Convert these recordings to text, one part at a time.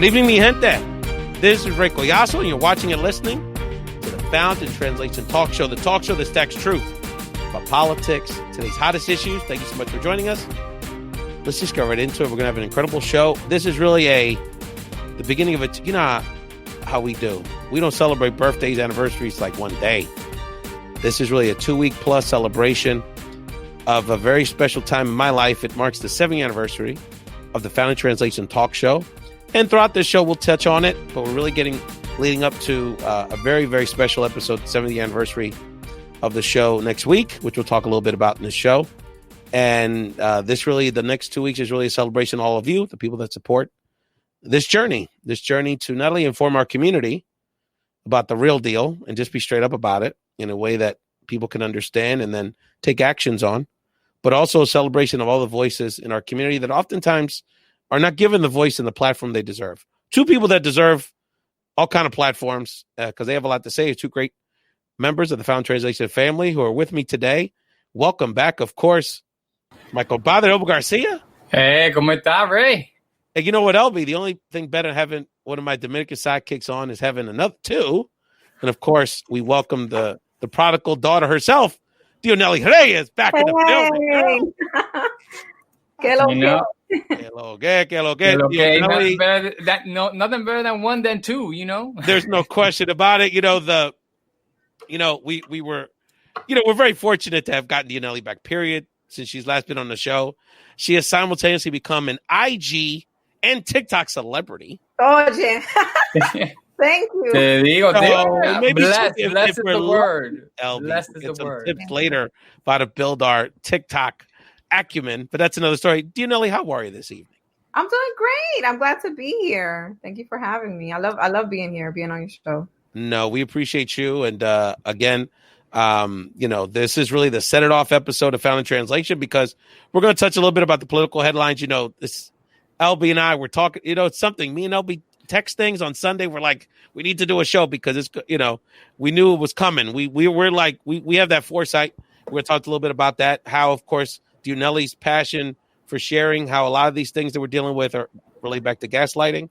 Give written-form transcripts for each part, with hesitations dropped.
Good evening, mi gente. This is Ray Collazo, and you're watching and listening to the Found in Translation Talk Show, the talk show that stacks truth about politics, today's hottest issues. Thank you so much for joining us. Let's just go right into it. We're going to have an incredible show. This is really the beginning of it. You know how we do. We don't celebrate birthdays, anniversaries like one day. This is really a 2-week plus celebration of a very special time in my life. It marks the 7th anniversary of the Found in Translation Talk Show. And throughout this show, we'll touch on it, but we're really leading up to a very, very special episode, the 70th anniversary of the show next week, which we'll talk a little bit about in this show. And the next 2 weeks is really a celebration of all of you, the people that support this journey to not only inform our community about the real deal and just be straight up about it in a way that people can understand and then take actions on, but also a celebration of all the voices in our community that oftentimes are not given the voice and the platform they deserve. Two people that deserve all kind of platforms because they have a lot to say. Two great members of the Found Translation family who are with me today. Welcome back, of course, my compadre Elbert Garcia. Hey, ¿cómo está, Ray? Hey, you know what, Elby? The only thing better than having one of my Dominican sidekicks on is having another two. And of course, we welcome the prodigal daughter herself, Dionely Reyes, back in the building. Que lo que. Nothing better than one than two, you know? There's no question about it. We're very fortunate to have gotten Dionely back, period, since she's last been on the show. She has simultaneously become an IG and TikTok celebrity. Oh, yeah. Thank you. Blessed is the word. Blessed is the word. Tips later about to build our TikTok acumen, but that's another story. Dionely, how are you this evening? I'm doing great. I'm glad to be here. Thank you for having me. I love being here, being on your show. No, we appreciate you. And again, this is really the set it off episode of Found in Translation because we're going to touch a little bit about the political headlines. This LB and I were talking, it's something. Me and LB text things on Sunday. We're like, we need to do a show because it's, we knew it was coming. We're like, we have that foresight. We're going to talk a little bit about that. How, of course, Dionely's passion for sharing, how a lot of these things that we're dealing with are relate back to gaslighting.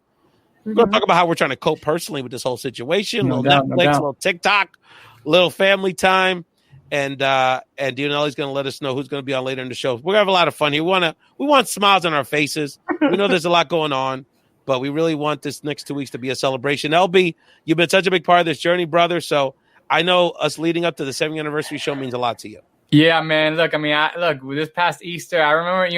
We're going to talk about how we're trying to cope personally with this whole situation. No little doubt, Netflix, little TikTok, little family time. And Dionely's going to let us know who's going to be on later in the show. We're going to have a lot of fun here. We want smiles on our faces. We know there's a lot going on, but we really want this next 2 weeks to be a celebration. LB, you've been such a big part of this journey, brother. So I know us leading up to the 7th anniversary show means a lot to you. Yeah, man. Look, this past Easter, I remember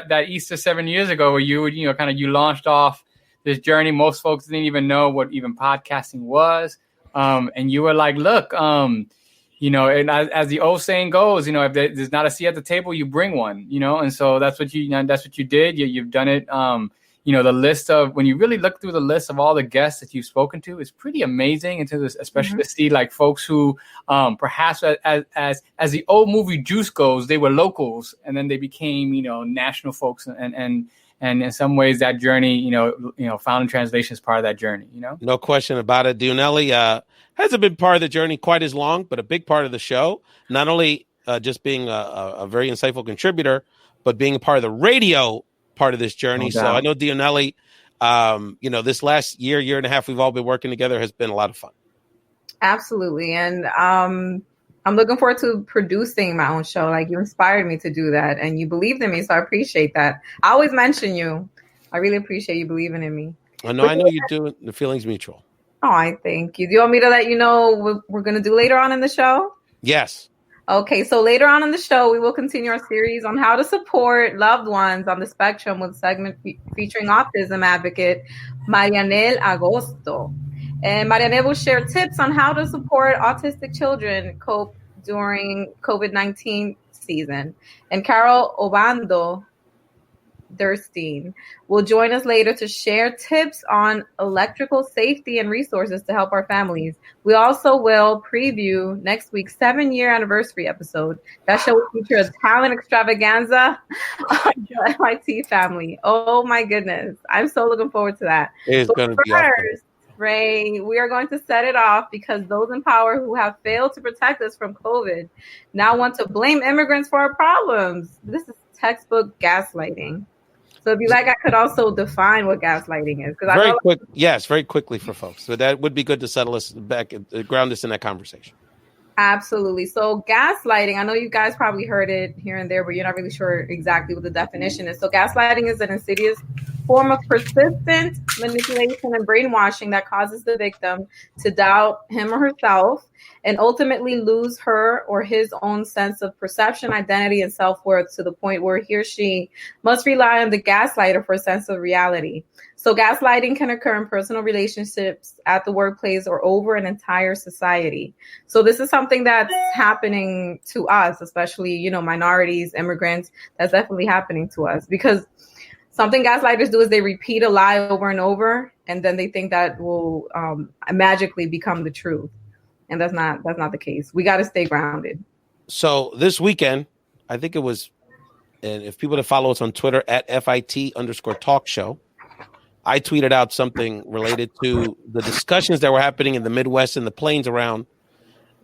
that Easter 7 years ago where you launched off this journey. Most folks didn't even know what even podcasting was. And you were like, look, and as the old saying goes, if there's not a seat at the table, you bring one, and so that's what you did. You've done it. The list of, when you really look through the list of all the guests that you've spoken to, is pretty amazing. And especially to see like folks who perhaps as the old movie Juice goes, they were locals and then they became, national folks. And in some ways that journey, Found in Translation is part of that journey, No question about it. Dionely hasn't been part of the journey quite as long, but a big part of the show, not only just being a very insightful contributor, but being a part of the radio part of this journey. So I know Dionely, this last year and a half we've all been working together has been a lot of fun. Absolutely. And I'm looking forward to producing my own show. Like, you inspired me to do that and you believed in me. So I appreciate that. I always mention you. I really appreciate you believing in me. I know you do. The feeling's mutual. Oh, I thank you. Do you want me to let you know what we're going to do later on in the show? Yes. Okay, so later on in the show, we will continue our series on how to support loved ones on the spectrum with a segment featuring autism advocate Maryanell Agosto. And Maryanell will share tips on how to support autistic children cope during COVID-19 season. And Carol Obando-Derstine will join us later to share tips on electrical safety and resources to help our families. We also will preview next week's 7-year anniversary episode. That show will feature a talent extravaganza on the MIT family. Oh my goodness. I'm so looking forward to that. It's going to be awesome. Ray, we are going to set it off because those in power who have failed to protect us from COVID now want to blame immigrants for our problems. This is textbook gaslighting. So if you like, I could also define what gaslighting is. Very quickly for folks. So that would be good to settle us back, ground us in that conversation. Absolutely. So gaslighting, I know you guys probably heard it here and there, but you're not really sure exactly what the definition is. So gaslighting is an insidious form of persistent manipulation and brainwashing that causes the victim to doubt him or herself and ultimately lose her or his own sense of perception, identity, and self-worth to the point where he or she must rely on the gaslighter for a sense of reality. So gaslighting can occur in personal relationships, at the workplace, or over an entire society. So this is something that's happening to us, especially, minorities, immigrants. That's definitely happening to us because something gaslighters do is they repeat a lie over and over, and then they think that will magically become the truth. And that's not the case. We got to stay grounded. So this weekend, I think it was, and if people to follow us on Twitter at FIT_talk show, I tweeted out something related to the discussions that were happening in the Midwest and the plains around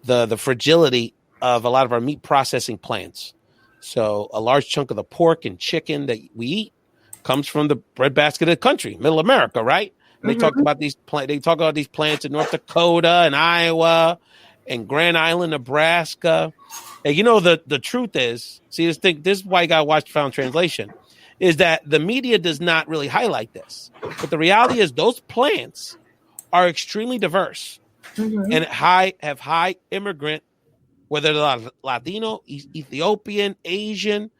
the fragility of a lot of our meat processing plants. So a large chunk of the pork and chicken that we eat comes from the breadbasket of the country, middle America, right? And they talk about these plants in North Dakota and Iowa and Grand Island, Nebraska. And the truth is, this is why you got to watch Found Translation, is that the media does not really highlight this. But the reality is those plants are extremely diverse and have high immigrant, whether they're Latino, Ethiopian, Asian,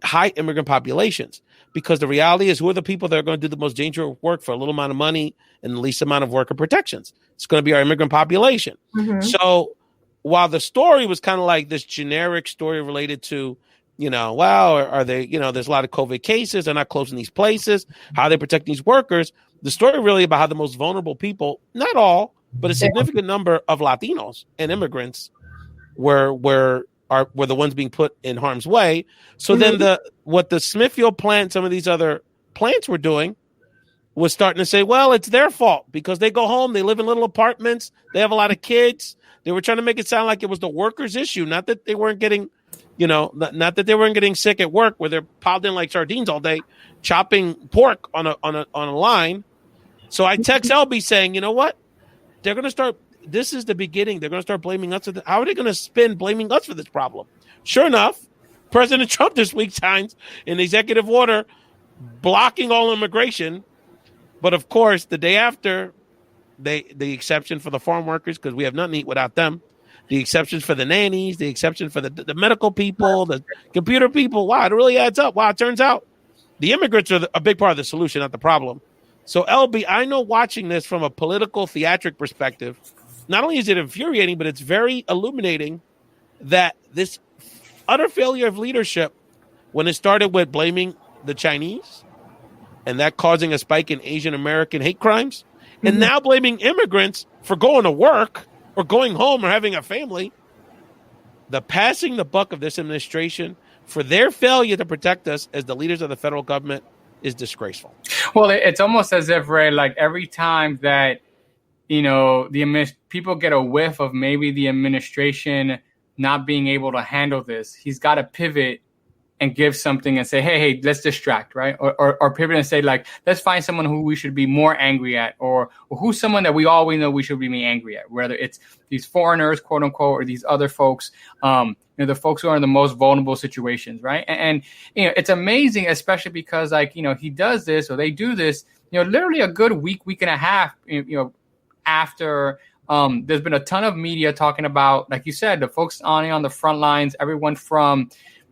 high immigrant populations. Because the reality is, who are the people that are going to do the most dangerous work for a little amount of money and the least amount of worker protections? It's going to be our immigrant population. So while the story was kind of like this generic story related to, are they, there's a lot of COVID cases. They're not closing these places. How are they protecting these workers? The story really about how the most vulnerable people, not all, but a significant number of Latinos and immigrants were the ones being put in harm's way. So then what the Smithfield plant, some of these other plants were doing was starting to say, well, it's their fault because they go home, they live in little apartments, they have a lot of kids. They were trying to make it sound like it was the workers' issue, not that they weren't getting, not that they weren't getting sick at work where they're piled in like sardines all day, chopping pork on a line. So I text LB saying, you know what? They're going to start. This is the beginning. They're going to start blaming us. How are they going to spin blaming us for this problem? Sure enough, President Trump this week signs an executive order blocking all immigration. But of course, the day after, the exception for the farm workers, because we have nothing to eat without them, the exceptions for the nannies, the exception for the medical people, the computer people. Wow, it really adds up. Wow, it turns out the immigrants are a big part of the solution, not the problem. So, LB, I know watching this from a political theatric perspective, not only is it infuriating, but it's very illuminating that this utter failure of leadership, when it started with blaming the Chinese and that causing a spike in Asian American hate crimes, and now blaming immigrants for going to work or going home or having a family, the passing the buck of this administration for their failure to protect us as the leaders of the federal government is disgraceful. Well, it's almost as if, Ray, like every time that people get a whiff of maybe the administration not being able to handle this, he's got to pivot and give something and say, hey, let's distract, right? Or pivot and say, like, let's find someone who we should be more angry at, or who's someone that we always know we should be angry at, whether it's these foreigners, quote unquote, or these other folks, the folks who are in the most vulnerable situations, right? And it's amazing, especially because, he does this, or they do this, literally a good week and a half, after there's been a ton of media talking about, like you said, the folks on the front lines, everyone from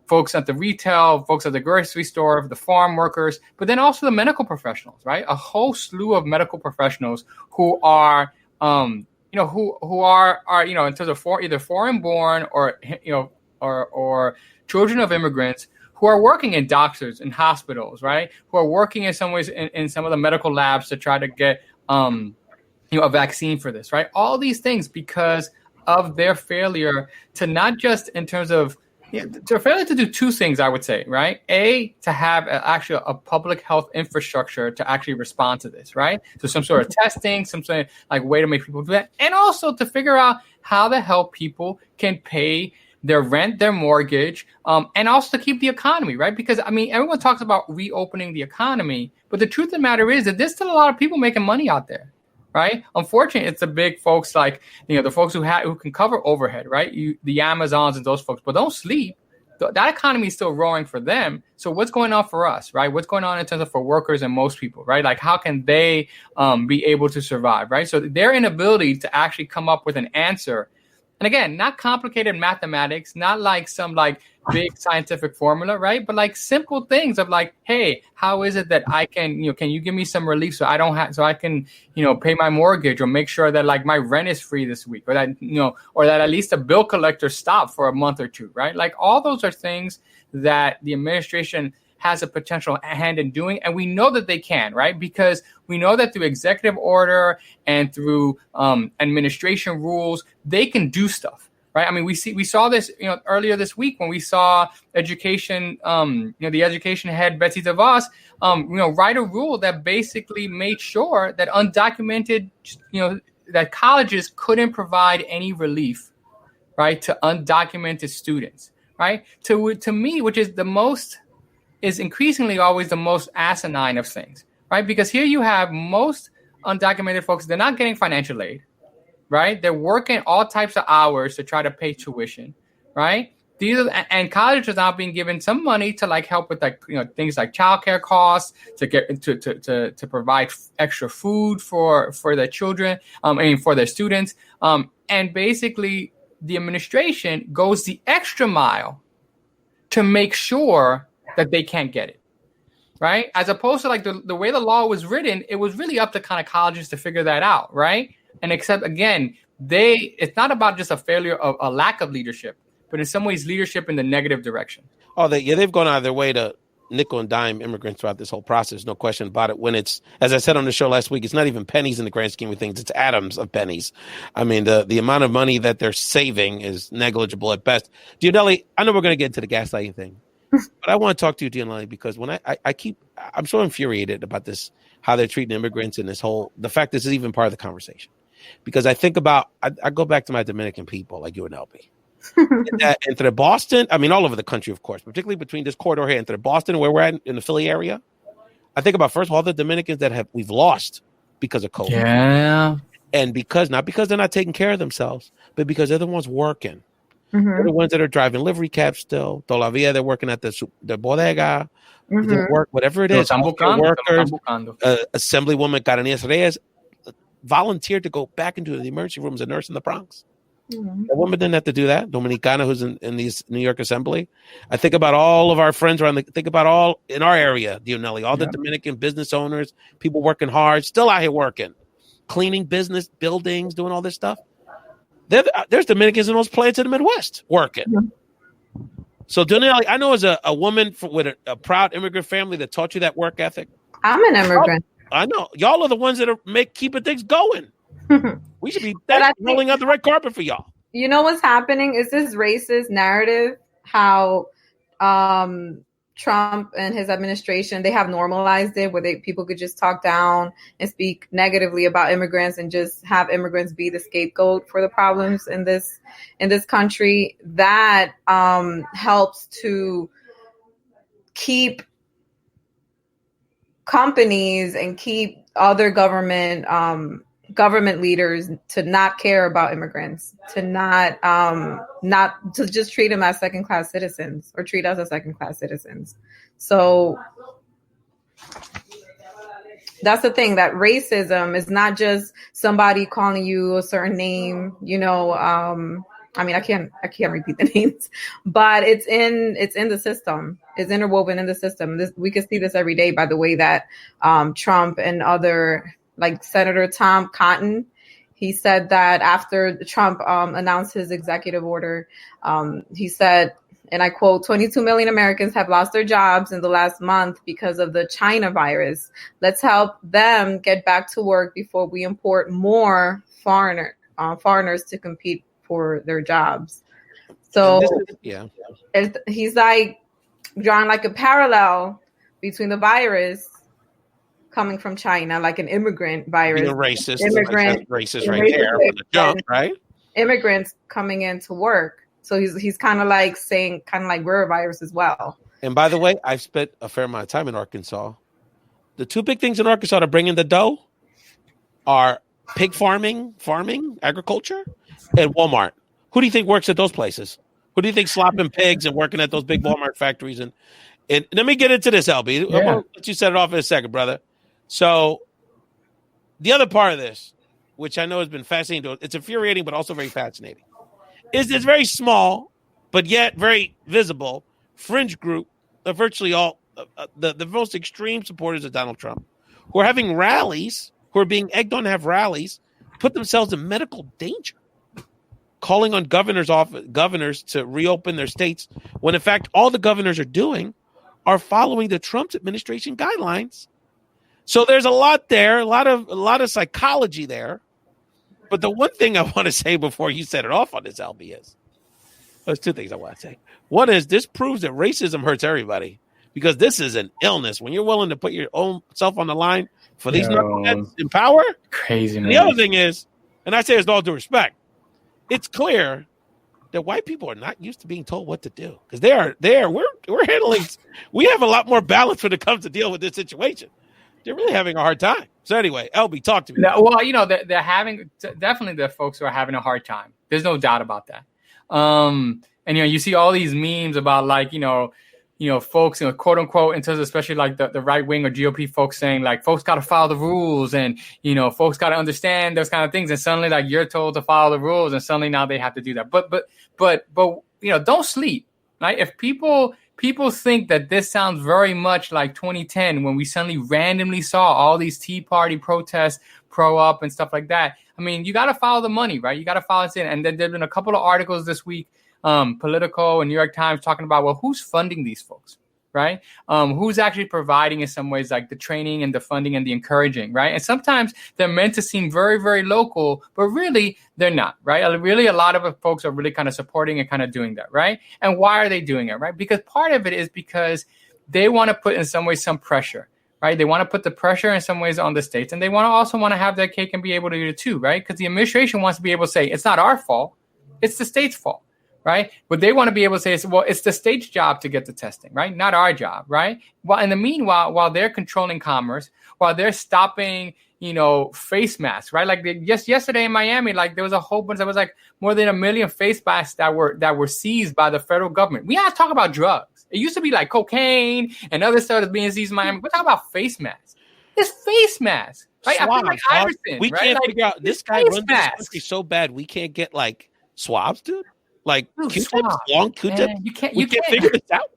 folks at the retail, folks at the grocery store, the farm workers, but then also the medical professionals, right? A whole slew of medical professionals who are, who are in terms of either foreign born or children of immigrants who are working in doctors and hospitals, right? Who are working in some ways in some of the medical labs to try to get, a vaccine for this, right? All these things because of their failure to not just in terms of, to failure to do two things, I would say, right? A, to have actually a public health infrastructure to actually respond to this, right? So some sort of testing, some sort of like way to make people do that. And also to figure out how the hell people can pay their rent, their mortgage, and also to keep the economy, right? Because, I mean, everyone talks about reopening the economy, but the truth of the matter is that there's still a lot of people making money out there, right? Unfortunately, it's the big folks like, the folks who can cover overhead, right? The Amazons and those folks, but don't sleep. That economy is still roaring for them. So what's going on for us, right? What's going on in terms of for workers and most people, right? Like, how can they be able to survive, right? So their inability to actually come up with an answer. And again, not complicated mathematics, not like some like big scientific formula, right? But like simple things of like, hey, how is it that I can, can you give me some relief so I can, pay my mortgage, or make sure that like my rent is free this week, or that, or that at least a bill collector stopped for a month or two, right? Like all those are things that the administration has a potential hand in doing. And we know that they can, right? Because we know that through executive order and through administration rules, they can do stuff, right? I mean, we saw this, earlier this week when we saw education, the education head, Betsy DeVos, write a rule that basically made sure that undocumented, that colleges couldn't provide any relief, right, to undocumented students, right? To me, which is increasingly always the most asinine of things, right? Because here you have most undocumented folks, they're not getting financial aid, right? They're working all types of hours to try to pay tuition, right? And colleges are now being given some money to like help with like, things like childcare costs, to get to provide extra food for their children, for their students. And basically the administration goes the extra mile to make sure that they can't get it, right? As opposed to like the way the law was written, it was really up to kind of colleges to figure that out, right? And except, again, it's not about just a failure of a lack of leadership, but in some ways leadership in the negative direction. Oh, they've gone out of their way to nickel and dime immigrants throughout this whole process, no question about it. When it's, as I said on the show last week, it's not even pennies in the grand scheme of things, it's atoms of pennies. I mean, the amount of money that they're saving is negligible at best. Dionely, I know we're going to get into the gaslighting thing, but I want to talk to you, Dionely, because when I'm so infuriated about this, how they're treating immigrants and the fact this is even part of the conversation. Because I think about, I go back to my Dominican people like you and Elbert. Into Boston, I mean, all over the country, of course, particularly between this corridor here, into Boston, where we're at in the Philly area. I think about, first of all, the Dominicans that we've lost because of COVID. Yeah. And not because they're not taking care of themselves, but because they're the ones working. Mm-hmm. They're the ones that are driving livery cabs still. Todavía they're working at the bodega, work, whatever it is. Workers, Assemblywoman Carolina Reyes volunteered to go back into the emergency room as a nurse in the Bronx. Mm-hmm. A woman didn't have to do that. Dominicana, who's in these New York Assembly. I think about all of our friends think about all in our area, Dionely, all the Dominican business owners, people working hard, still out here working, cleaning business buildings, doing all this stuff. There's Dominicans in those plants in the Midwest working. Mm-hmm. So, Dionely, I know as a woman with a proud immigrant family that taught you that work ethic. I'm an immigrant. I know. Y'all are the ones that are keeping things going. We should be rolling out the red carpet for y'all. You know what's happening is this racist narrative, how Trump and his administration, they have normalized it where people could just talk down and speak negatively about immigrants and just have immigrants be the scapegoat for the problems in this country. That helps to keep companies and keep other government leaders to not care about immigrants, to not to just treat them as second-class citizens or treat us as second-class citizens. So that's the thing, that racism is not just somebody calling you a certain name, I mean, I can't repeat the names, but it's in the system. It's interwoven in the system. We can see this every day by the way that Trump and other, like Senator Tom Cotton, he said that after Trump announced his executive order, he said, and I quote, 22 million Americans have lost their jobs in the last month because of the China virus. Let's help them get back to work before we import more foreigners to compete for their jobs. So he's like drawing like a parallel between the virus coming from China, like an immigrant virus. Being a racist, racist right there from the jump, right? Immigrants coming in to work So he's kind of like saying, kind of like we're a virus as well. And by the way, I've spent a fair amount of time in Arkansas. The two big things in Arkansas to bring in the dough are pig farming, agriculture, and Walmart. Who do you think works at those places? Who do you think slopping pigs and working at those big Walmart factories? And let me get into this, LB. Yeah. I'm gonna let you set it off in a second, brother. So the other part of this, which I know has been fascinating, it's infuriating, but also very fascinating, is this very small, but yet very visible fringe group of virtually all the most extreme supporters of Donald Trump, who are having rallies, who are being egged on to have rallies, put themselves in medical danger, calling on governors to reopen their states, when in fact all the governors are doing are following the Trump administration guidelines. So there's a lot there, a lot of psychology there. But the one thing I want to say before you set it off on this, LB, is there's two things I want to say. One is this proves that racism hurts everybody, because this is an illness. When you're willing to put your own self on the line for these knuckleheads in power, crazy, man. The other thing is, and I say this with all due respect, it's clear that white people are not used to being told what to do, because we're handling, we have a lot more balance when it comes to deal with this situation. They're really having a hard time. So anyway, LB, talk to me. No, well, they're having, definitely the folks who are having a hard time. There's no doubt about that. And you see all these memes about folks, quote unquote, in terms of especially like the right wing or GOP folks saying like folks got to follow the rules, and folks got to understand those kind of things, and suddenly like you're told to follow the rules, and suddenly now they have to do that. But don't sleep, right? If people think that this sounds very much like 2010, when we suddenly randomly saw all these Tea Party protests, pro-up and stuff like that. I mean, you got to follow the money, right? You got to follow it in. And then there've been a couple of articles this week, Politico and New York Times, talking about, well, who's funding these folks, right? Who's actually providing, in some ways, like the training and the funding and the encouraging, right? And sometimes they're meant to seem very, very local, but really they're not, right? Really, a lot of folks are really kind of supporting and kind of doing that, right? And why are they doing it, right? Because part of it is because they want to put, in some ways, some pressure, right? They want to put the pressure in some ways on the states, and they also want to have their cake and be able to do it too, right? Because the administration wants to be able to say, it's not our fault, it's the state's fault. Right. What they want to be able to say is, well, it's the state's job to get the testing, right? Not our job. Right. Well, in the meanwhile, while they're controlling commerce, while they're stopping, face masks, right? Like just yesterday in Miami, like there was a whole bunch, there was like more than 1 million face masks that were seized by the federal government. We have to talk about drugs. It used to be like cocaine and other stuff that's being seized in Miami. We're talking about face masks. It's face masks. Right. Swabs, I feel like Iverson. We can't figure out, this guy runs this country so bad we can't get like swabs, dude. Like Q-tips, long Q-tips. You can't figure this out.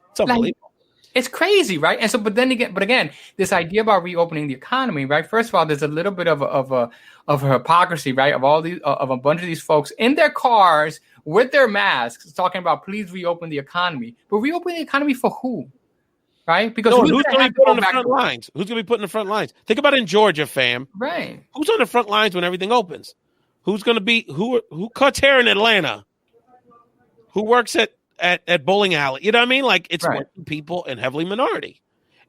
It's unbelievable. It's crazy, right? And so, but again, this idea about reopening the economy, right? First of all, there's a little bit of a hypocrisy, right? Of a bunch of these folks in their cars with their masks talking about please reopen the economy. But reopen the economy for who? Right? Because who's going to be put on the front lines? Who's going to be put in the front lines? Think about it in Georgia, fam. Right. Who's on the front lines when everything opens? Who's going to be who cuts hair in Atlanta? Who works at bowling alley? You know what I mean? Like it's working people and heavily minority.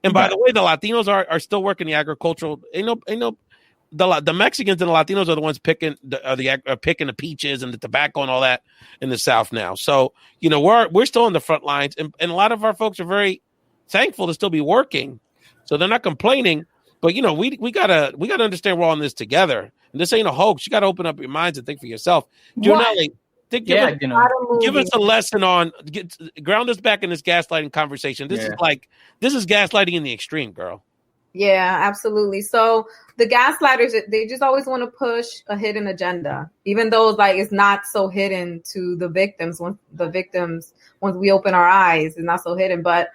And by the way, the Latinos are still working the agricultural. The Mexicans and the Latinos are the ones picking the peaches and the tobacco and all that in the South now. So we're still on the front lines, and a lot of our folks are very thankful to still be working. So they're not complaining. But we gotta understand we're all in this together. And this ain't a hoax. You gotta open up your minds and think for yourself. Dionely, give us a lesson on ground us back in this gaslighting conversation. This is gaslighting in the extreme, girl. Yeah, absolutely. So the gaslighters, they just always want to push a hidden agenda, even though like it's not so hidden to the victims. Once we open our eyes, it's not so hidden. But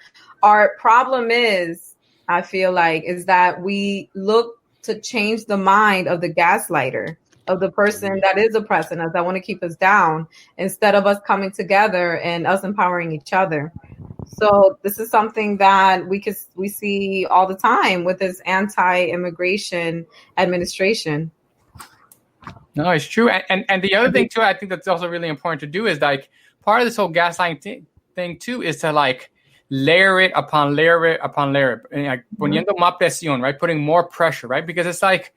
our problem is, I feel like, is that we look to change the mind of the gaslighter, of the person that is oppressing us, that want to keep us down, instead of us coming together and us empowering each other. So this is something that we see all the time with this anti-immigration administration. No, it's true. And the other thing too, I think that's also really important to do is like part of this whole gaslighting thing too is to like layer it upon layer it upon layer it. And like poniendo más presión, right? Putting more pressure, right? Because it's like,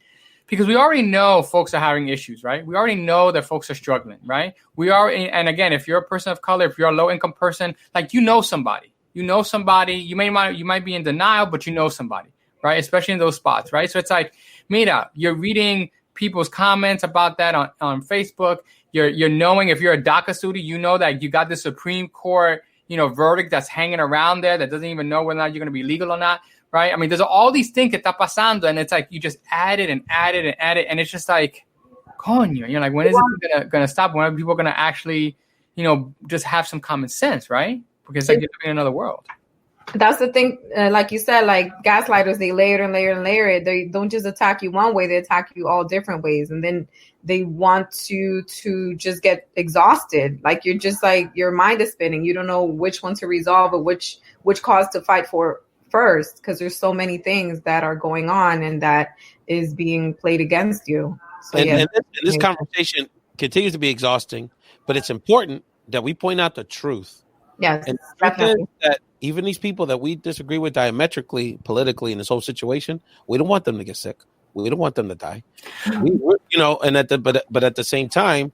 Because we already know folks are having issues, right? We already know that folks are struggling, right? And again, if you're a person of color, if you're a low income person, like you know somebody, you might be in denial, but you know somebody, right? Especially in those spots, right? So it's like, mira, you're reading people's comments about that on Facebook. You're knowing if you're a DACA student, you know that you got the Supreme Court, verdict that's hanging around there that doesn't even know whether or not you're going to be legal or not, right? I mean, there's all these things que está pasando, and it's like you just add it and add it and add it, and it's just like, coño, you're like, when is it going to stop? When are people going to actually, just have some common sense, right? Because it's like you're living in another world. That's the thing, like you said, like gaslighters, they layer and layer and layer it. They don't just attack you one way, they attack you all different ways. And then they want you to just get exhausted. Like you're just like, your mind is spinning. You don't know which one to resolve or which cause to fight for first, because there's so many things that are going on and that is being played against you. So, and this conversation continues to be exhausting, but it's important that we point out the truth. Yes, and definitely. That even these people that we disagree with diametrically, politically, in this whole situation, we don't want them to get sick. We don't want them to die. And at the same time,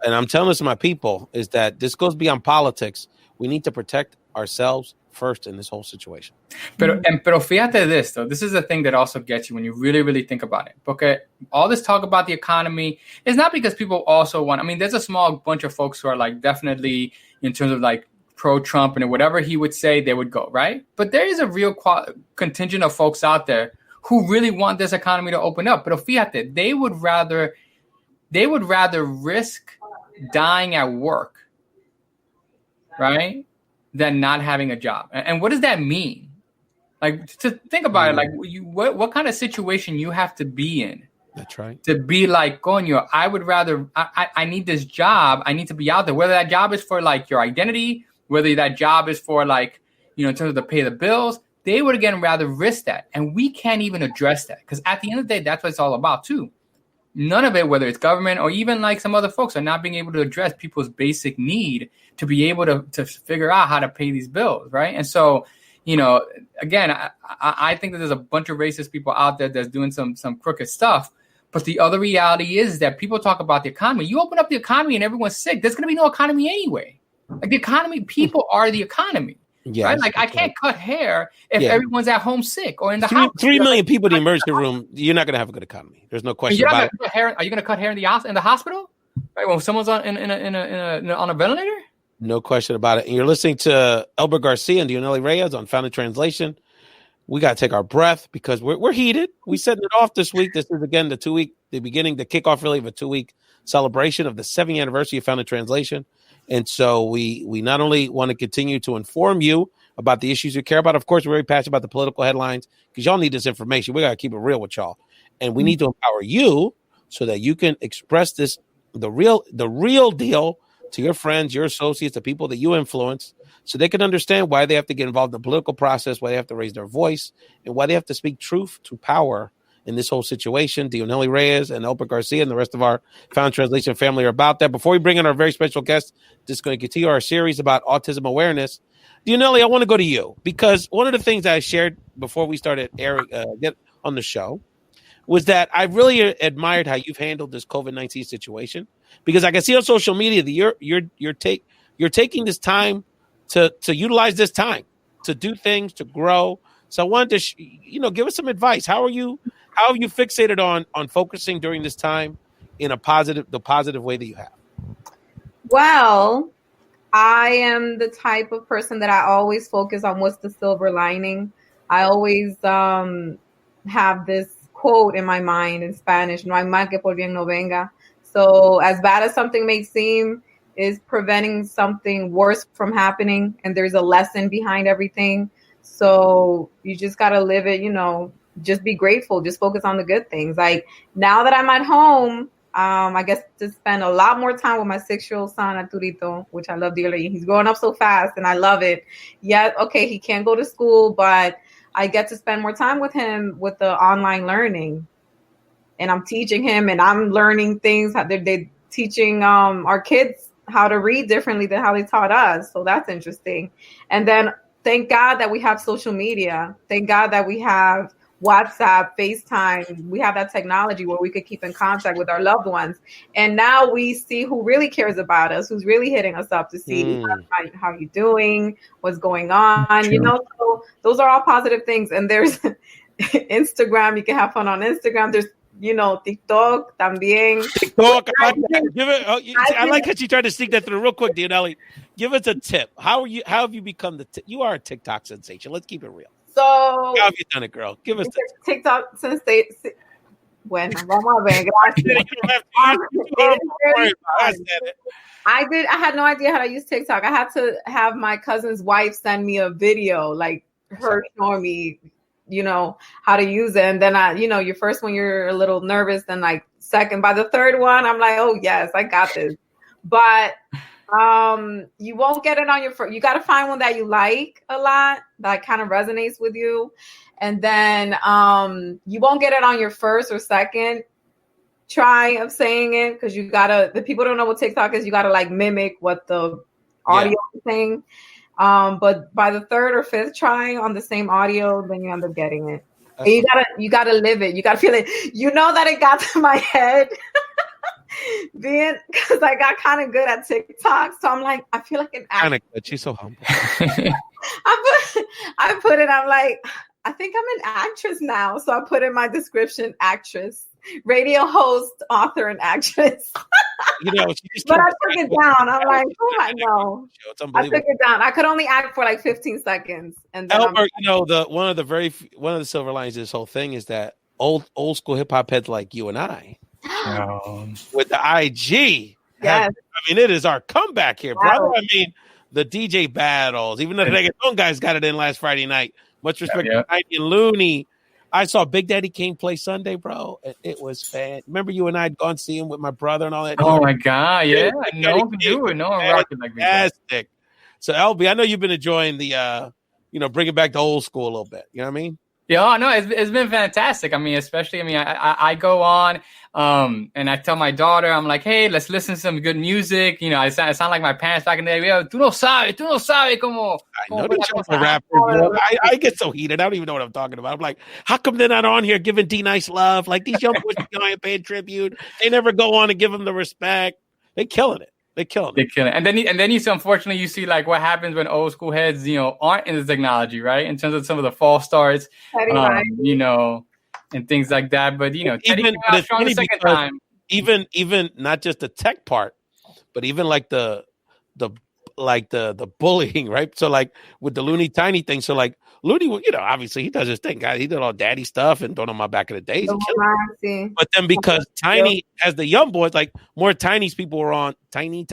and I'm telling this to my people, is that this goes beyond politics. We need to protect ourselves first in this whole situation. Pero fíjate this, though. This is the thing that also gets you when you really, really think about it. Okay, all this talk about the economy is not because people also want. I mean, there's a small bunch of folks who are like definitely in terms of like pro-Trump and whatever he would say, they would go, right? But there is a real contingent of folks out there who really want this economy to open up. But fíjate, they would rather risk dying at work, right, than not having a job. And what does that mean? Like, to think about it, like what kind of situation you have to be in. That's right. To be like, coño, I would rather, I need this job. I need to be out there. Whether that job is for like your identity, whether that job is for like, in terms of to pay the bills, they would again rather risk that. And we can't even address that, because at the end of the day, that's what it's all about too. None of it, whether it's government or even like some other folks, are not being able to address people's basic need to be able to figure out how to pay these bills, right? And so, again, I think that there's a bunch of racist people out there that's doing some crooked stuff. But the other reality is that people talk about the economy. You open up the economy and everyone's sick. There's going to be no economy anyway. Like the economy, people are the economy. Yes, right? Like I can't cut hair if everyone's at home sick or in the house. 3 million people in the emergency room. You're not going to have a good economy. There's no question about it. Are you going to cut hair in the hospital? Right, when someone's on a ventilator? No question about it. And you're listening to Elbert Garcia and Dionely Reyes on Found in Translation. We got to take our breath because we're heated. We setting it off this week. This is again the kickoff really of a 2-week celebration of the 7th anniversary of Found in Translation. And so we not only want to continue to inform you about the issues you care about. Of course, we're very passionate about the political headlines because y'all need this information. We got to keep it real with y'all. And we need to empower you so that you can express the real deal to your friends, your associates, the people that you influence, so they can understand why they have to get involved in the political process, why they have to raise their voice, and why they have to speak truth to power in this whole situation. Dionely Reyes and Elbert Garcia and the rest of our Found Translation family are about that. Before we bring in our very special guest, just going to continue our series about autism awareness. Dionely, I want to go to you because one of the things I shared before we started get on the show was that I really admired how you've handled this COVID-19 situation, because I can see on social media that you're taking this time to utilize this time to do things, to grow. So I wanted to give us some advice. How have you fixated on focusing during this time in the positive way that you have? Well, I am the type of person that I always focus on what's the silver lining. I always have this quote in my mind in Spanish, no hay mal que por bien no venga. So as bad as something may seem, is preventing something worse from happening. And there's a lesson behind everything. So you just got to live it, just be grateful. Just focus on the good things. Like now that I'm at home, I guess to spend a lot more time with my 6-year-old son, Arturito, which I love dearly. He's growing up so fast and I love it. Yeah, okay, he can't go to school, but I get to spend more time with him with the online learning. And I'm teaching him and I'm learning things. They're teaching our kids how to read differently than how they taught us. So that's interesting. And then thank God that we have social media. Thank God that we have WhatsApp, FaceTime. We have that technology where we could keep in contact with our loved ones. And now we see who really cares about us, who's really hitting us up to see how you doing, what's going on. True. You know, so those are all positive things. And there's Instagram. You can have fun on Instagram. There's, you know, TikTok también. TikTok. I like how you tried to sneak that through real quick, Dionely. Give us a tip. How have you become you are a TikTok sensation. Let's keep it real. So how have you done it, girl? Give us TikTok since they. Bueno, vamos a ver. Gracias. I had no idea how to use TikTok. I had to have my cousin's wife send me a video, like her showing me, you know, how to use it. And then your first one, you're a little nervous. Then like second, by the third one, I'm like, oh yes, I got this. But you won't get it on your first. You got to find one that you like a lot, that kind of resonates with you. And then you won't get it on your first or second try of saying it, because the people don't know what TikTok is. You got to like mimic what the audio is saying. But by the third or fifth try on the same audio, then you end up getting it. And you gotta live it. You gotta feel it. You know that it got to my head because I got kind of good at TikTok. So I'm like, I feel like an actor. Kind of good. She's so humble. I put it. I'm like, I think I'm an actress now. So I put in my description, actress, radio host, author, and actress. You know, but I took it down. I'm like, oh, I know. I took it down. I could only act for like 15 seconds. And then Elbert, you know, one of the silver linings of this whole thing is that old school hip hop heads like you and I, with the IG, yes. I mean, it is our comeback here, brother. I mean, the DJ battles, even though the reggaeton guys got it in last Friday night. Much respect to Tiny and Looney. I saw Big Daddy King play Sunday, bro. It was fan. Remember you and I had gone see him with my brother and all that? Oh, my God. Yeah. No one can do it. No one rocking like fantastic. So, LB, I know you've been enjoying the, bringing back the old school a little bit. You know what I mean? Yeah, no, it's been fantastic. I mean, especially, I go on and I tell my daughter, I'm like, hey, let's listen to some good music. You know, I sound like my parents back in the day. Yo, tú no sabes como. I know the rapper. I get so heated. I don't even know what I'm talking about. I'm like, how come they're not on here giving D Nice love? Like these young boys are paying tribute. They never go on and give them the respect. They killing it. They're killing it. And then you see, unfortunately, you see like what happens when old school heads, aren't into technology, right? In terms of some of the false starts, and things like that. But Teddy came out strong the second time. Even not just the tech part, but even like the bullying, right? So like with the Looney Tiny thing, so like Looney, obviously he does his thing, guys. He did all daddy stuff and don't know my back in the days. But then because Tiny, as the young boys, like more Tiny's people were on Tiny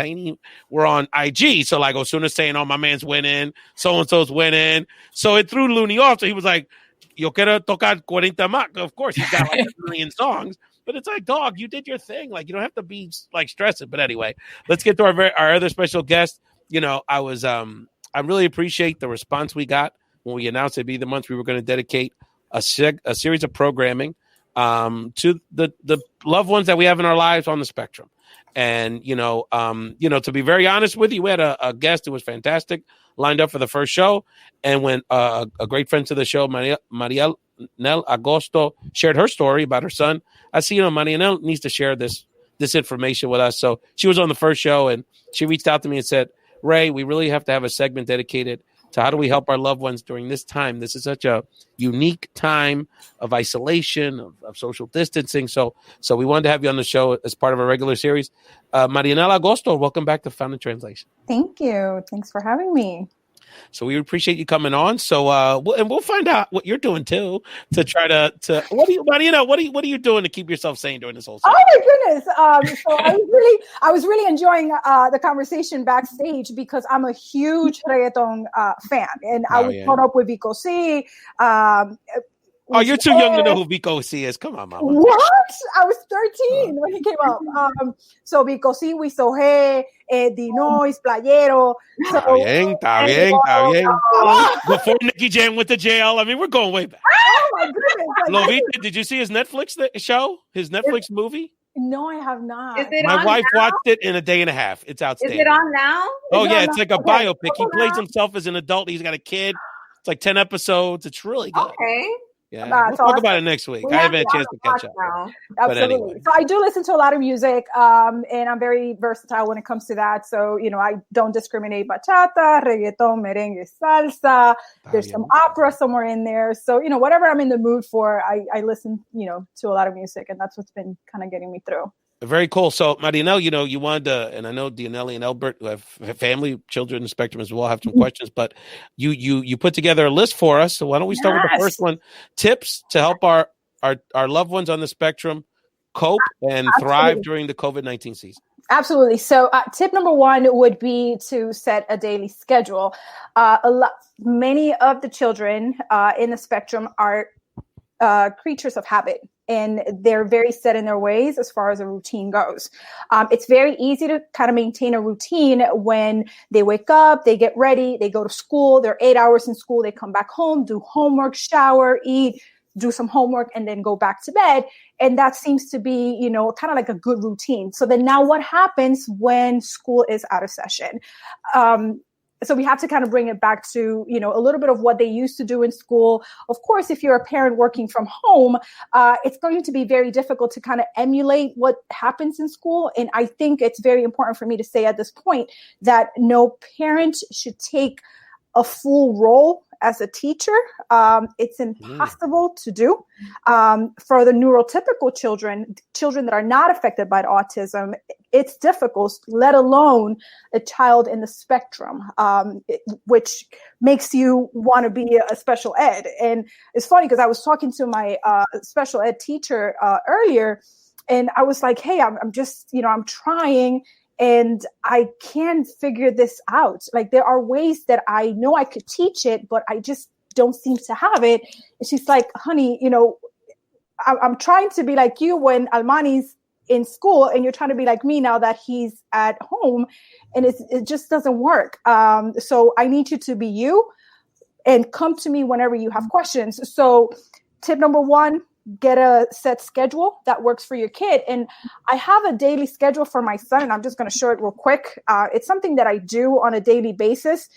were on IG. So like Osuna's saying, oh, my man's winning, so and so's winning. So it threw Looney off. So he was like, yo quiero tocar 40 más. Of course, he's got like a million songs. But it's like, dog, you did your thing. Like, you don't have to be like stressing. But anyway, let's get to our other special guest. I really appreciate the response we got when we announced it'd be the month we were going to dedicate a series of programming to the loved ones that we have in our lives on the spectrum. And, to be very honest with you, we had a guest who was fantastic lined up for the first show. And when a great friend to the show, Maryanell Agosto, shared her story about her son, I see, Maryanell needs to share this information with us. So she was on the first show and she reached out to me and said, Ray, we really have to have a segment dedicated to how do we help our loved ones during this time. This is such a unique time of isolation, of social distancing. So we wanted to have you on the show as part of a regular series. Maryanell Agosto, welcome back to Found in Translation. Thank you. Thanks for having me. So we appreciate you coming on. So we'll find out what you're doing too to try to what are you doing to keep yourself sane during this whole season? Oh my goodness! So I was really enjoying the conversation backstage because I'm a huge reggaeton fan, and I was caught up with Vico C. Oh, you're too young to know who Vico C is. Come on, mama. What? I was 13 when he came up. So Vico C, Wisoje, Dinois, Playero. Está bien. Before Nicky Jam went to jail. I mean, we're going way back. Oh, my goodness. Lovita, did you see his Netflix show? His Netflix movie? No, I have not. My wife watched it in a day and a half. It's outstanding. Is it on now? It's like a biopic. He plays himself as an adult. He's got a kid. It's like 10 episodes. It's really good. Okay. Yeah, we'll talk about it next week. I haven't had a chance to catch up. Absolutely. Anyway. So I do listen to a lot of music, and I'm very versatile when it comes to that. So, I don't discriminate. Bachata, reggaeton, merengue, salsa. There's some opera somewhere in there. So, whatever I'm in the mood for, I listen, to a lot of music, and that's what's been kind of getting me through. Very cool. So, Maryanell, you wanted to, and I know Dionely and Elbert, who have family, children in the spectrum as well, have some questions, but you put together a list for us. So why don't we start with the first one? Tips to help our loved ones on the spectrum cope and thrive during the COVID-19 season. Absolutely. So tip number one would be to set a daily schedule. Many of the children in the spectrum are creatures of habit. And they're very set in their ways as far as a routine goes. It's very easy to kind of maintain a routine when they wake up, they get ready, they go to school, they're 8 hours in school, they come back home, do homework, shower, eat, do some homework, and then go back to bed. And that seems to be, kind of like a good routine. So then now what happens when school is out of session? So we have to kind of bring it back to, a little bit of what they used to do in school. Of course, if you're a parent working from home, it's going to be very difficult to kind of emulate what happens in school. And I think it's very important for me to say at this point that no parent should take a full role as a teacher. It's impossible to do. For the neurotypical children that are not affected by autism, it's difficult, let alone a child in the spectrum, which makes you want to be a special ed. And it's funny because I was talking to my special ed teacher earlier, and I was like, hey, I'm just, I'm trying, and I can't figure this out. Like, there are ways that I know I could teach it, but I just don't seem to have it. And she's like, honey, I'm trying to be like you when Almani's in school, and you're trying to be like me now that he's at home, and it just doesn't work. So I need you to be you and come to me whenever you have questions. So tip number one, get a set schedule that works for your kid. And I have a daily schedule for my son, and I'm just going to show it real quick. It's something that I do on a daily basis,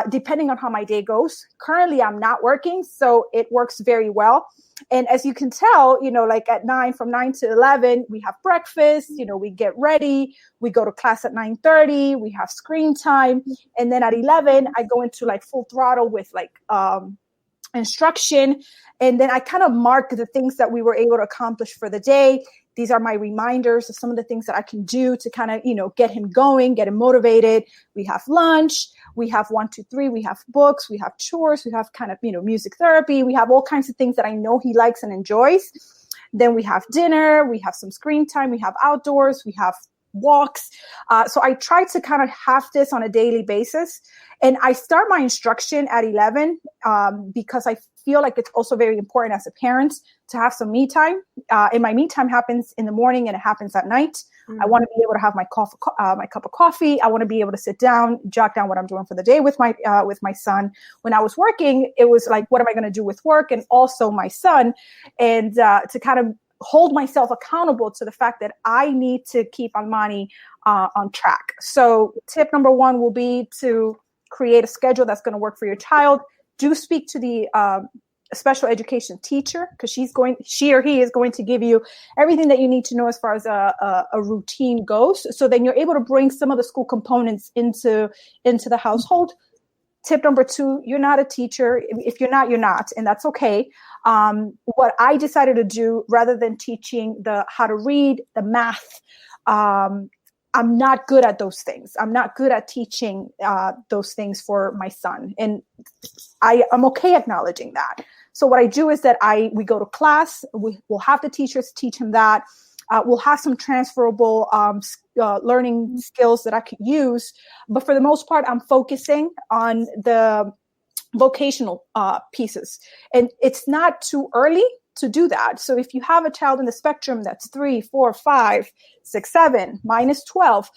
depending on how my day goes. Currently, I'm not working, so it works very well. And as you can tell, like at from 9 to 11, we have breakfast, we get ready, we go to class at 9:30, we have screen time. And then at 11, I go into like full throttle with instruction. And then I kind of mark the things that we were able to accomplish for the day. These are my reminders of some of the things that I can do to kind of, get him going, get him motivated. We have lunch, we have 1, 2, 3, we have books, we have chores, we have kind of, music therapy. We have all kinds of things that I know he likes and enjoys. Then we have dinner, we have some screen time, we have outdoors, we have walks. So I try to kind of have this on a daily basis. And I start my instruction at 11 because I feel like it's also very important as a parent to have some me time. And my me time happens in the morning and it happens at night. I want to be able to have my cup of coffee. I want to be able to sit down, jot down what I'm doing for the day with my son. When I was working, it was like, what am I going to do with work and also my son? And to kind of hold myself accountable to the fact that I need to keep Almani on track. So tip number one will be to create a schedule that's going to work for your child. Do speak to the special education teacher, because she or he is going to give you everything that you need to know as far as a routine goes. So then you're able to bring some of the school components into the household. Tip number two, you're not a teacher. If you're not, you're not, and that's okay. What I decided to do, rather than teaching the how to read, the math, I'm not good at those things. I'm not good at teaching those things for my son. And I'm okay acknowledging that. So what I do is that we go to class, we'll have the teachers teach him that. We'll have some transferable learning skills that I could use. But for the most part, I'm focusing on the vocational pieces. And it's not too early to do that. So if you have a child in the spectrum that's 3, 4, 5, 6, 7, minus 12,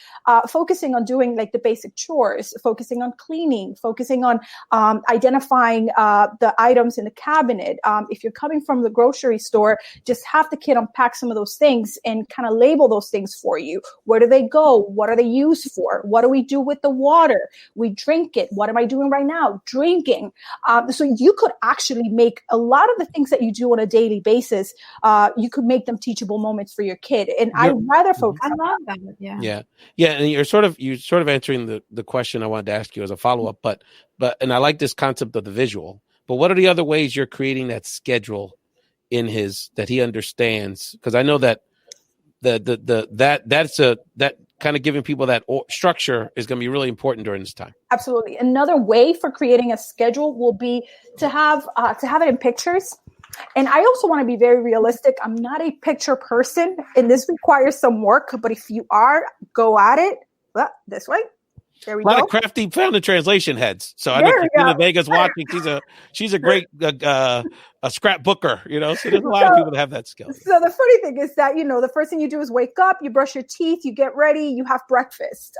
focusing on doing like the basic chores, focusing on cleaning, focusing on identifying the items in the cabinet. If you're coming from the grocery store, just have the kid unpack some of those things and kind of label those things for you. Where do they go? What are they used for? What do we do with the water? We drink it. What am I doing right now? Drinking. So you could actually make a lot of the things that you do on a daily basis. You could make them teachable moments for your kid. And I'd rather focus on that. Yeah. And you're sort of answering the question I wanted to ask you as a follow-up, but and I like this concept of the visual, but what are the other ways you're creating that schedule in that he understands? Because I know that that kind of giving people that structure is going to be really important during this time. Absolutely. Another way for creating a schedule will be to have it in pictures. And I also want to be very realistic. I'm not a picture person, and this requires some work. But if you are, go at it. Well, this way. There we go. A lot of crafty found the translation heads. So I know Christina Vega's watching. She's a great a scrapbooker, So there's a lot of people that have that skill. So the funny thing is that, the first thing you do is wake up, you brush your teeth, you get ready, you have breakfast.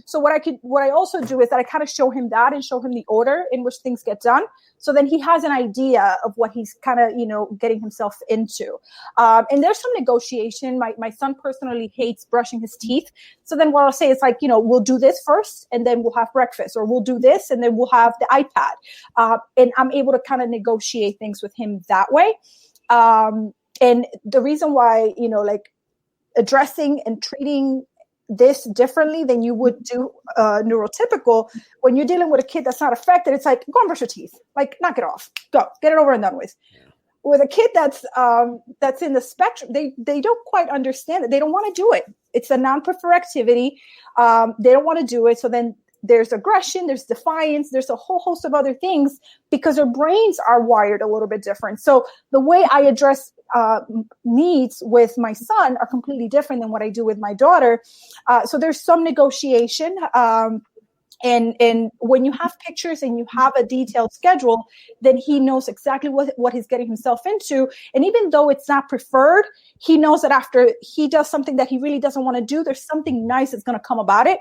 So what I also do is that I kind of show him that and show him the order in which things get done. So then he has an idea of what he's kind of, getting himself into. And there's some negotiation. My son personally hates brushing his teeth. So then what I'll say is like, we'll do this first and then we'll have breakfast, or we'll do this and then we'll have the iPad. And I'm able to kind of negotiate things with him that way. And the reason why, addressing and treating this differently than you would do neurotypical, when you're dealing with a kid that's not affected, it's like, go and brush your teeth, like knock it off, go get it over and done with. With a kid that's in the spectrum, they don't quite understand it. They don't want to do it. It's a non-prefer activity. They don't want to do it. So then there's aggression, there's defiance, there's a whole host of other things because their brains are wired a little bit different. So the way I address needs with my son are completely different than what I do with my daughter. So there's some negotiation. And when you have pictures and you have a detailed schedule, then he knows exactly what he's getting himself into. And even though it's not preferred, he knows that after he does something that he really doesn't want to do, there's something nice that's going to come about it.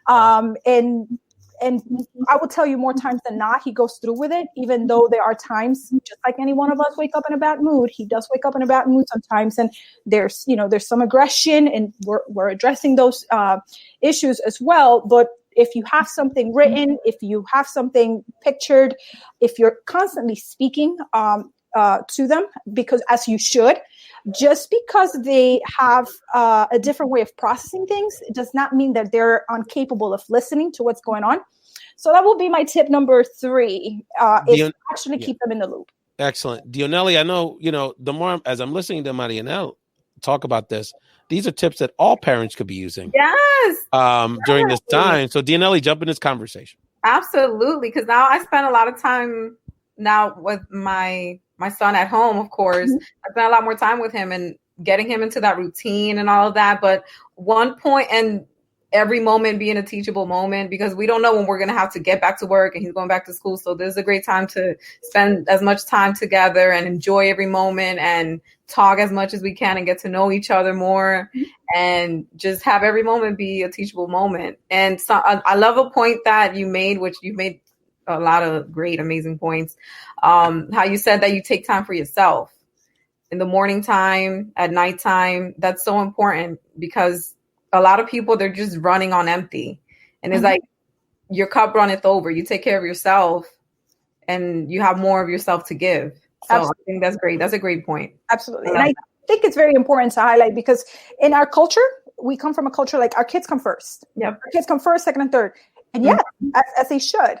And I will tell you more times than not, he goes through with it, even though there are times, just like any one of us wake up in a bad mood. He does wake up in a bad mood sometimes. And there's some aggression, and we're addressing those issues as well. But if you have something written, if you have something pictured, if you're constantly speaking to them, because as you should, just because they have a different way of processing things, it does not mean that they're incapable of listening to what's going on. So that will be my tip number 3, is actually keep them in the loop. Excellent. Dionely, I know, the more as I'm listening to Maryanell talk about this, these are tips that all parents could be using. Yes. During this time. So Dionely, jump in this conversation. Absolutely. Because now I spend a lot of time now with my son at home, of course. I spend a lot more time with him and getting him into that routine and all of that. But one point, and every moment being a teachable moment, because we don't know when we're going to have to get back to work and he's going back to school. So this is a great time to spend as much time together and enjoy every moment and talk as much as we can and get to know each other more and just have every moment be a teachable moment. And so I love a point that you made, which you made a lot of great, amazing points. How you said that you take time for yourself in the morning time, at nighttime. That's so important because a lot of people, they're just running on empty. And it's like your cup runneth over. You take care of yourself and you have more of yourself to give. So absolutely. I think that's great. That's a great point. Absolutely. And I think it's very important to highlight because in our culture, we come from a culture like our kids come first. Yep. Our kids come first, second, and third. And as they should.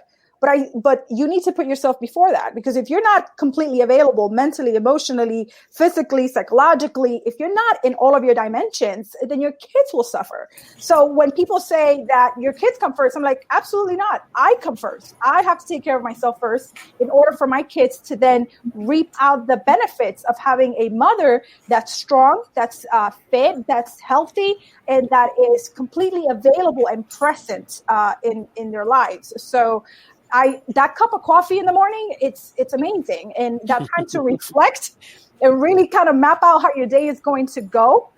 But you need to put yourself before that, because if you're not completely available mentally, emotionally, physically, psychologically, if you're not in all of your dimensions, then your kids will suffer. So when people say that your kids come first, I'm like, absolutely not. I come first. I have to take care of myself first in order for my kids to then reap out the benefits of having a mother that's strong, that's fit, that's healthy, and that is completely available and present in their lives. So that cup of coffee in the morning, it's amazing. And that time to reflect and really kind of map out how your day is going to go,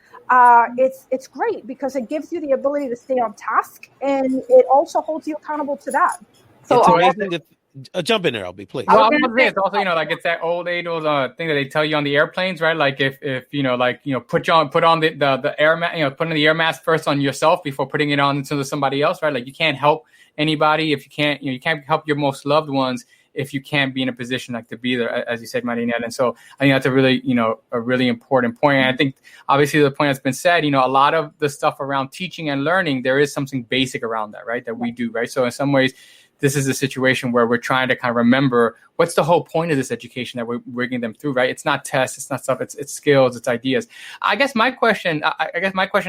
it's great because it gives you the ability to stay on task, and it also holds you accountable to that. So it's amazing to jump in there, LB, please. Well, I was gonna say it's also, like it's that old age thing that they tell you on the airplanes, right? Like if put on the air mask, put on the air mask first on yourself before putting it on into somebody else, right? Like you can't help anybody if you can't, you can't help your most loved ones if you can't be in a position like to be there, as you said, Maryanell. And so I think that's a really important point. And I think obviously the point that's been said, a lot of the stuff around teaching and learning, there is something basic around that, right? That we do, right? So in some ways, this is a situation where we're trying to kind of remember what's the whole point of this education that we're bringing them through, right? It's not tests, it's not stuff, it's skills, it's ideas. I guess my question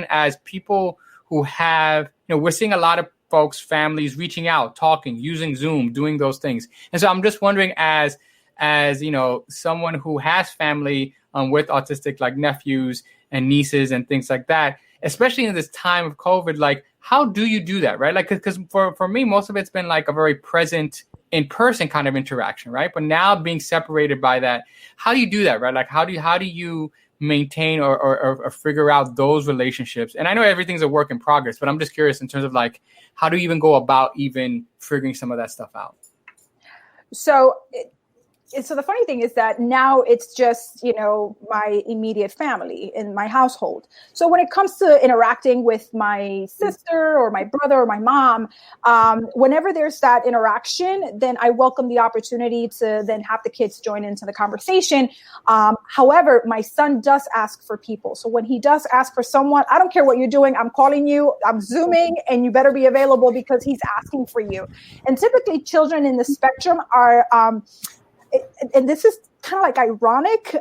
as people who have, we're seeing a lot of folks, families reaching out, talking, using Zoom, doing those things. And so I'm just wondering as someone who has family with autistic, like nephews and nieces and things like that, especially in this time of COVID, like, how do you do that, right? Like, because for me, most of it's been like a very present in-person kind of interaction, right? But now being separated by that, how do you do that, right? Like, how do you maintain or figure out those relationships? And I know everything's a work in progress, but I'm just curious in terms of like, how do you even go about even figuring some of that stuff out? So the funny thing is that now it's just, my immediate family in my household. So when it comes to interacting with my sister or my brother or my mom, whenever there's that interaction, then I welcome the opportunity to then have the kids join into the conversation. However, my son does ask for people. So when he does ask for someone, I don't care what you're doing. I'm calling you, I'm Zooming, and you better be available because he's asking for you. And typically children in the spectrum are, and this is kind of like ironic,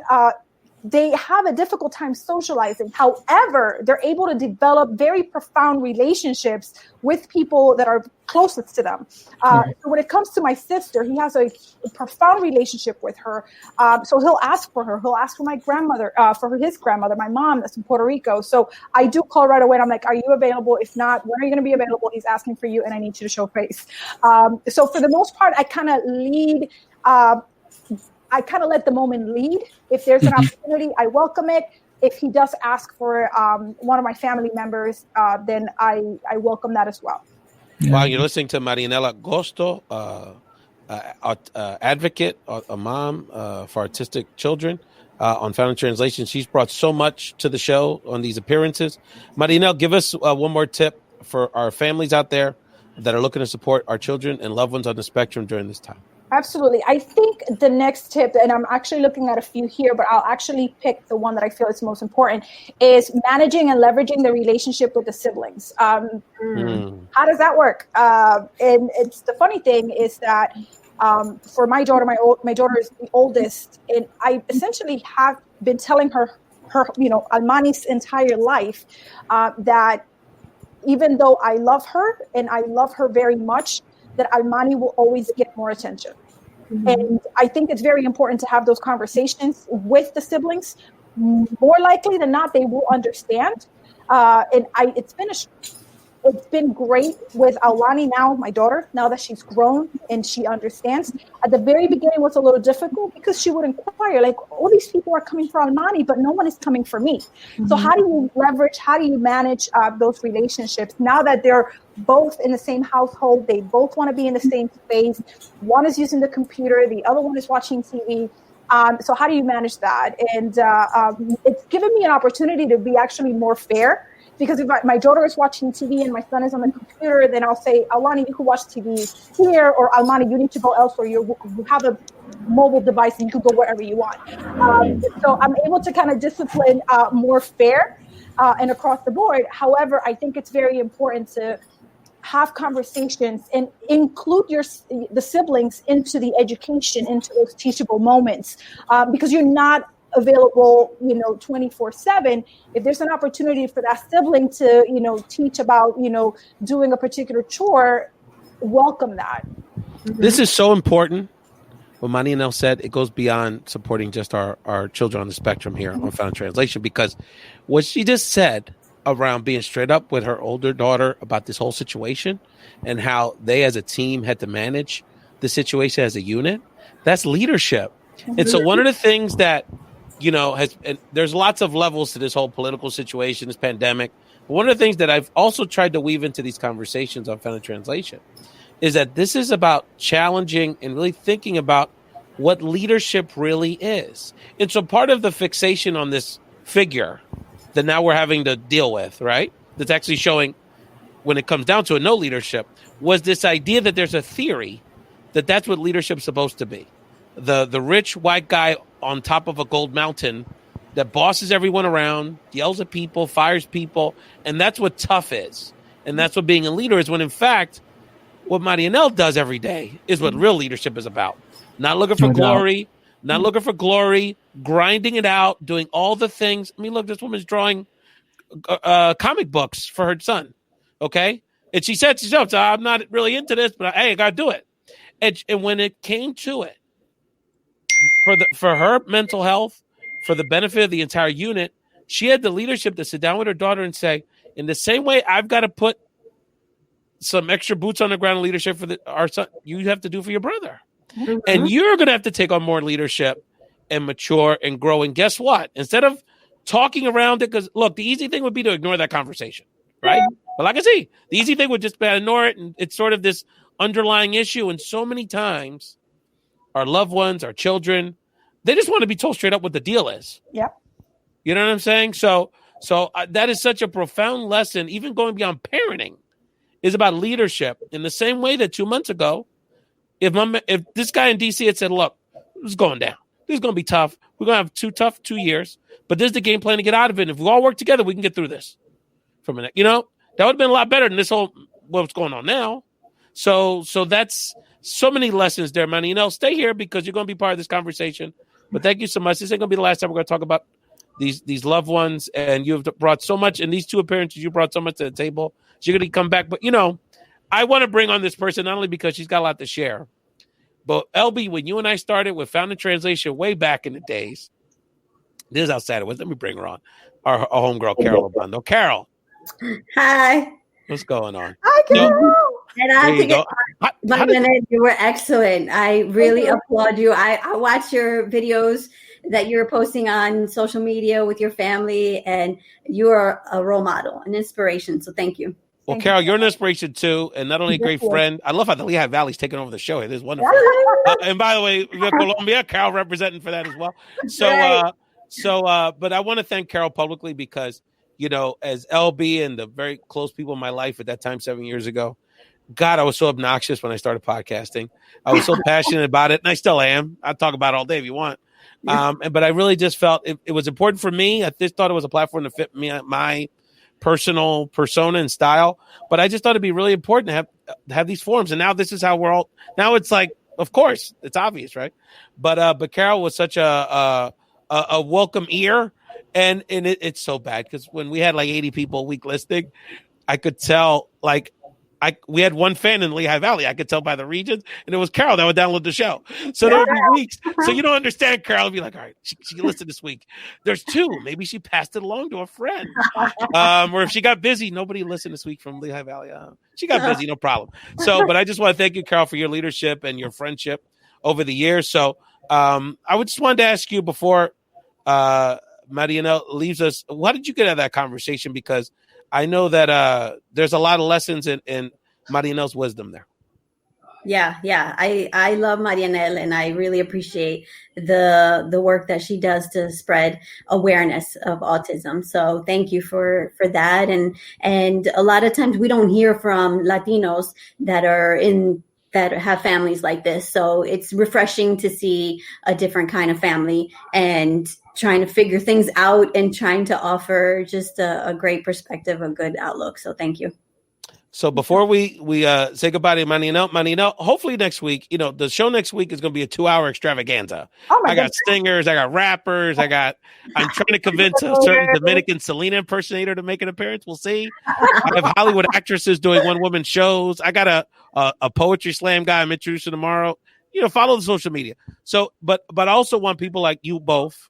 they have a difficult time socializing. However, they're able to develop very profound relationships with people that are closest to them. So when it comes to my sister, he has a profound relationship with her. So he'll ask for her. He'll ask for my grandmother, for his grandmother, my mom that's in Puerto Rico. So I do call right away and I'm like, are you available? If not, when are you going to be available? He's asking for you and I need you to show face. So for the most part, I kind of lead, I kind of let the moment lead. If there's an opportunity, I welcome it. If he does ask for one of my family members, then I welcome that as well. Wow, you're listening to Maryanell Agosto, advocate, a mom for autistic children on Found in Translation. She's brought so much to the show on these appearances. Maryanell, give us one more tip for our families out there that are looking to support our children and loved ones on the spectrum during this time. Absolutely. I think the next tip, and I'm actually looking at a few here, but I'll actually pick the one that I feel is most important, is managing and leveraging the relationship with the siblings. How does that work? And it's the funny thing is that for my daughter, my daughter is the oldest, and I essentially have been telling her Almani's entire life that even though I love her and I love her very much, that Almani will always get more attention. And I think it's very important to have those conversations with the siblings. More likely than not, they will understand. It's been great with Aulani now, my daughter, now that she's grown and she understands. At the very beginning, it was a little difficult because she would inquire, like, all these people are coming for Almani, but no one is coming for me. So how do you leverage, how do you manage those relationships now that they're both in the same household, they both want to be in the same space, one is using the computer, the other one is watching TV. So how do you manage that? And it's given me an opportunity to be actually more fair. Because if my daughter is watching TV and my son is on the computer, then I'll say, Alani, you can watch TV here, or Almani, you need to go elsewhere. You have a mobile device and you can go wherever you want. So I'm able to kind of discipline more fair and across the board. However, I think it's very important to have conversations and include the siblings into the education, into those teachable moments, because you're not available, 24/7. If there's an opportunity for that sibling to, teach about, doing a particular chore, welcome that. This is so important. What Maryanell said, it goes beyond supporting just our children on the spectrum here on Found in Translation, because what she just said around being straight up with her older daughter about this whole situation and how they as a team had to manage the situation as a unit, that's leadership. And so one of the things that and there's lots of levels to this whole political situation, this pandemic. But one of the things that I've also tried to weave into these conversations on Found in Translation is that this is about challenging and really thinking about what leadership really is. And so part of the fixation on this figure that now we're having to deal with, right, that's actually showing when it comes down to it, no leadership, was this idea that there's a theory that that's what leadership's supposed to be. The rich white guy on top of a gold mountain that bosses everyone around, yells at people, fires people, and that's what tough is. And that's what being a leader is, when in fact, what Maryanell does every day is what real leadership is about. Not looking for glory, grinding it out, doing all the things. I mean, look, this woman's drawing comic books for her son, okay? And she said to herself, I'm not really into this, but hey, I got to do it. And when it came to it, for her mental health, for the benefit of the entire unit, she had the leadership to sit down with her daughter and say, in the same way I've got to put some extra boots on the ground leadership for our son, you have to do for your brother. Mm-hmm. And you're going to have to take on more leadership and mature and grow. And guess what? Instead of talking around it, because look, the easy thing would be to ignore that conversation, right? Yeah. But like I say, the easy thing would just be to ignore it. And it's sort of this underlying issue. And so many times our loved ones, our children, they just want to be told straight up what the deal is. Yeah. You know what I'm saying? So that is such a profound lesson, even going beyond parenting, is about leadership. In the same way that 2 months ago, if this guy in DC had said, look, this is going down. This is going to be tough. We're going to have 2 years, but this is the game plan to get out of it. And if we all work together, we can get through this. That would have been a lot better than this whole, what's going on now. So that's so many lessons there, man. Stay here because you're going to be part of this conversation. But thank you so much. This ain't going to be the last time we're going to talk about these loved ones. And you've brought so much, in these 2 appearances, you brought so much to the table. So you're going to come back. But, I want to bring on this person not only because she's got a lot to share, but LB, when you and I started with Found in Translation way back in the days, this is how sad it was. Let me bring her on. Our homegirl, Carol Obando. Carol. Hi. What's going on? Hi, Carol. And I think you were excellent. I really applaud you. I watch your videos that you're posting on social media with your family, and you are a role model, an inspiration. So thank you. Well, Carol, you're an inspiration too, and not only a great friend. I love how the Lehigh Valley's taking over the show. It is wonderful. And by the way, Colombia, Carol representing for that as well. But I want to thank Carol publicly because, as LB and the very close people in my life at that time, 7 years ago, God, I was so obnoxious when I started podcasting. I was so passionate about it, and I still am. I'll talk about it all day if you want. But I really just felt it was important for me. I just thought it was a platform to fit me, my personal persona and style, but I just thought it'd be really important to have these forums. And now this is how we're all. Now it's like, of course, it's obvious, right? But Carol was such a welcome ear, and it's so bad because when we had like 80 people a week listening, I could tell we had one fan in Lehigh Valley. I could tell by the regions, and it was Carol that would download the show. So there would be weeks. So you don't understand, Carol would be like, all right, she listened this week. There's 2. Maybe she passed it along to a friend. Or if she got busy, nobody listened this week from Lehigh Valley. She got busy, no problem. So, but I just want to thank you, Carol, for your leadership and your friendship over the years. So I would just wanted to ask you before Maryanell leaves us, how did you get out of that conversation? Because I know that there's a lot of lessons in Maryanell's wisdom there. Yeah. I love Maryanell, and I really appreciate the work that she does to spread awareness of autism. So thank you for that. And a lot of times we don't hear from Latinos that have families like this. So it's refreshing to see a different kind of family and trying to figure things out and trying to offer just a great perspective, a good outlook. So thank you. So before we say goodbye to Maryanell, hopefully next week, the show next week is going to be a 2-hour extravaganza. I got singers, I got rappers, I'm trying to convince a certain Dominican Selena impersonator to make an appearance. We'll see. I have Hollywood actresses doing one-woman shows. I got a poetry slam guy I'm introducing tomorrow. Follow the social media. So, but I also want people like you both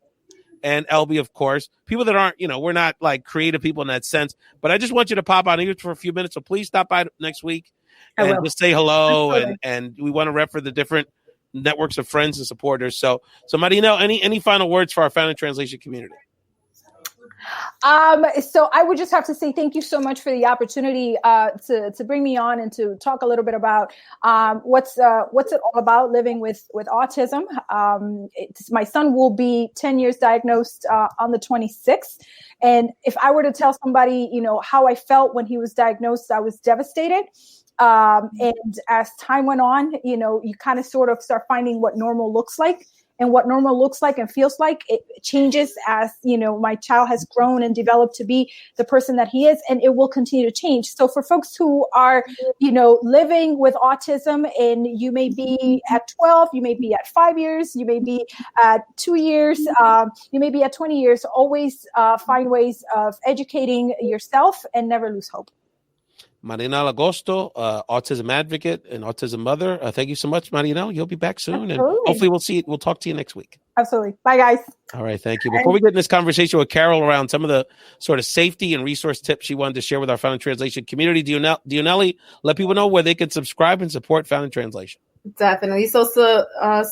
and LB, of course, people that aren't, we're not like creative people in that sense, but I just want you to pop on here for a few minutes. So please stop by next week and just say hello. And we want to rep for the different networks of friends and supporters. So Maryanell, any final words for our Found in Translation community? So I would just have to say thank you so much for the opportunity to bring me on and to talk a little bit about what's it all about living with autism. My son will be 10 years diagnosed on the 26th. And if I were to tell somebody, how I felt when he was diagnosed, I was devastated. And as time went on, you kind of sort of start finding what normal looks like. And what normal looks like and feels like, it changes as, my child has grown and developed to be the person that he is, and it will continue to change. So for folks who are, living with autism, and you may be at 12, you may be at 5 years, you may be at 2 years, you may be at 20 years, always find ways of educating yourself and never lose hope. Maryanell Agosto, autism advocate and autism mother. Thank you so much, Maryanell. You'll be back soon. Absolutely. And hopefully we'll talk to you next week. Absolutely. Bye, guys. All right. Thank you. Before we get in this conversation with Carol around some of the sort of safety and resource tips she wanted to share with our Found in Translation community, Dionely, let people know where they can subscribe and support Found in Translation. Definitely. So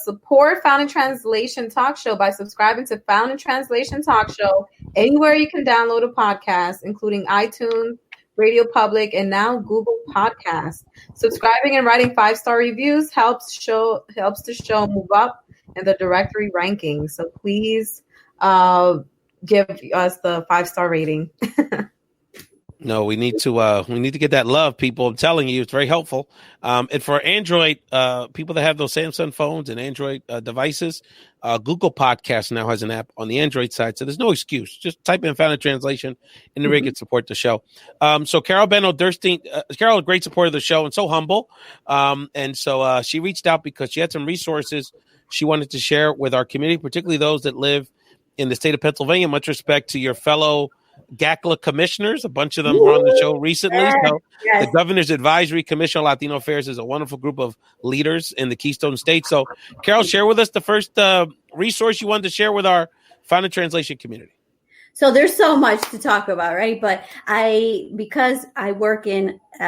support Found in Translation Talk Show by subscribing to Found in Translation Talk Show anywhere you can download a podcast, including iTunes, Radio Public, and now Google Podcasts. Subscribing and writing 5-star reviews helps the show move up in the directory rankings. So please give us the 5-star rating. No, we need to get that love, people. I'm telling you, it's very helpful. And for Android people that have those Samsung phones and Android devices, Google Podcasts now has an app on the Android side, so there's no excuse. Just type in Found in Translation, and they can support the show. So Carol Obando-Derstine, Carol, a great supporter of the show and so humble. And so she reached out because she had some resources she wanted to share with our community, particularly those that live in the state of Pennsylvania. Much respect to your fellow GACLA commissioners. A bunch of them were on the show recently. So the Governor's Advisory Commission on Latino Affairs is a wonderful group of leaders in the Keystone State. So Carol, share with us the first resource you wanted to share with our Found in Translation community. So there's so much to talk about, right? But because I work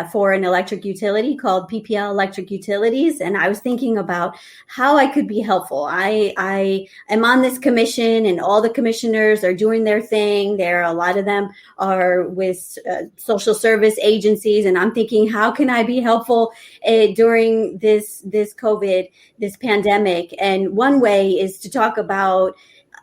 for an electric utility called PPL Electric Utilities, and I was thinking about how I could be helpful. I am on this commission, and all the commissioners are doing their thing. A lot of them are with social service agencies, and I'm thinking, how can I be helpful during this COVID, this pandemic? And one way is to talk about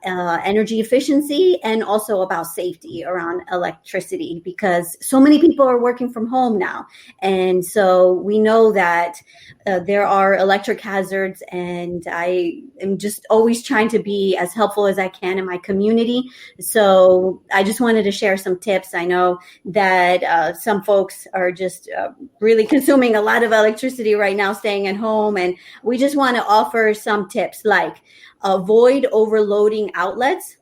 energy efficiency and also about safety around electricity, because so many people are working from home now. And so we know that there are electric hazards, and I am just always trying to be as helpful as I can in my community. So I just wanted to share some tips. I know that some folks are just really consuming a lot of electricity right now, staying at home. And we just want to offer some tips like avoid overloading outlets.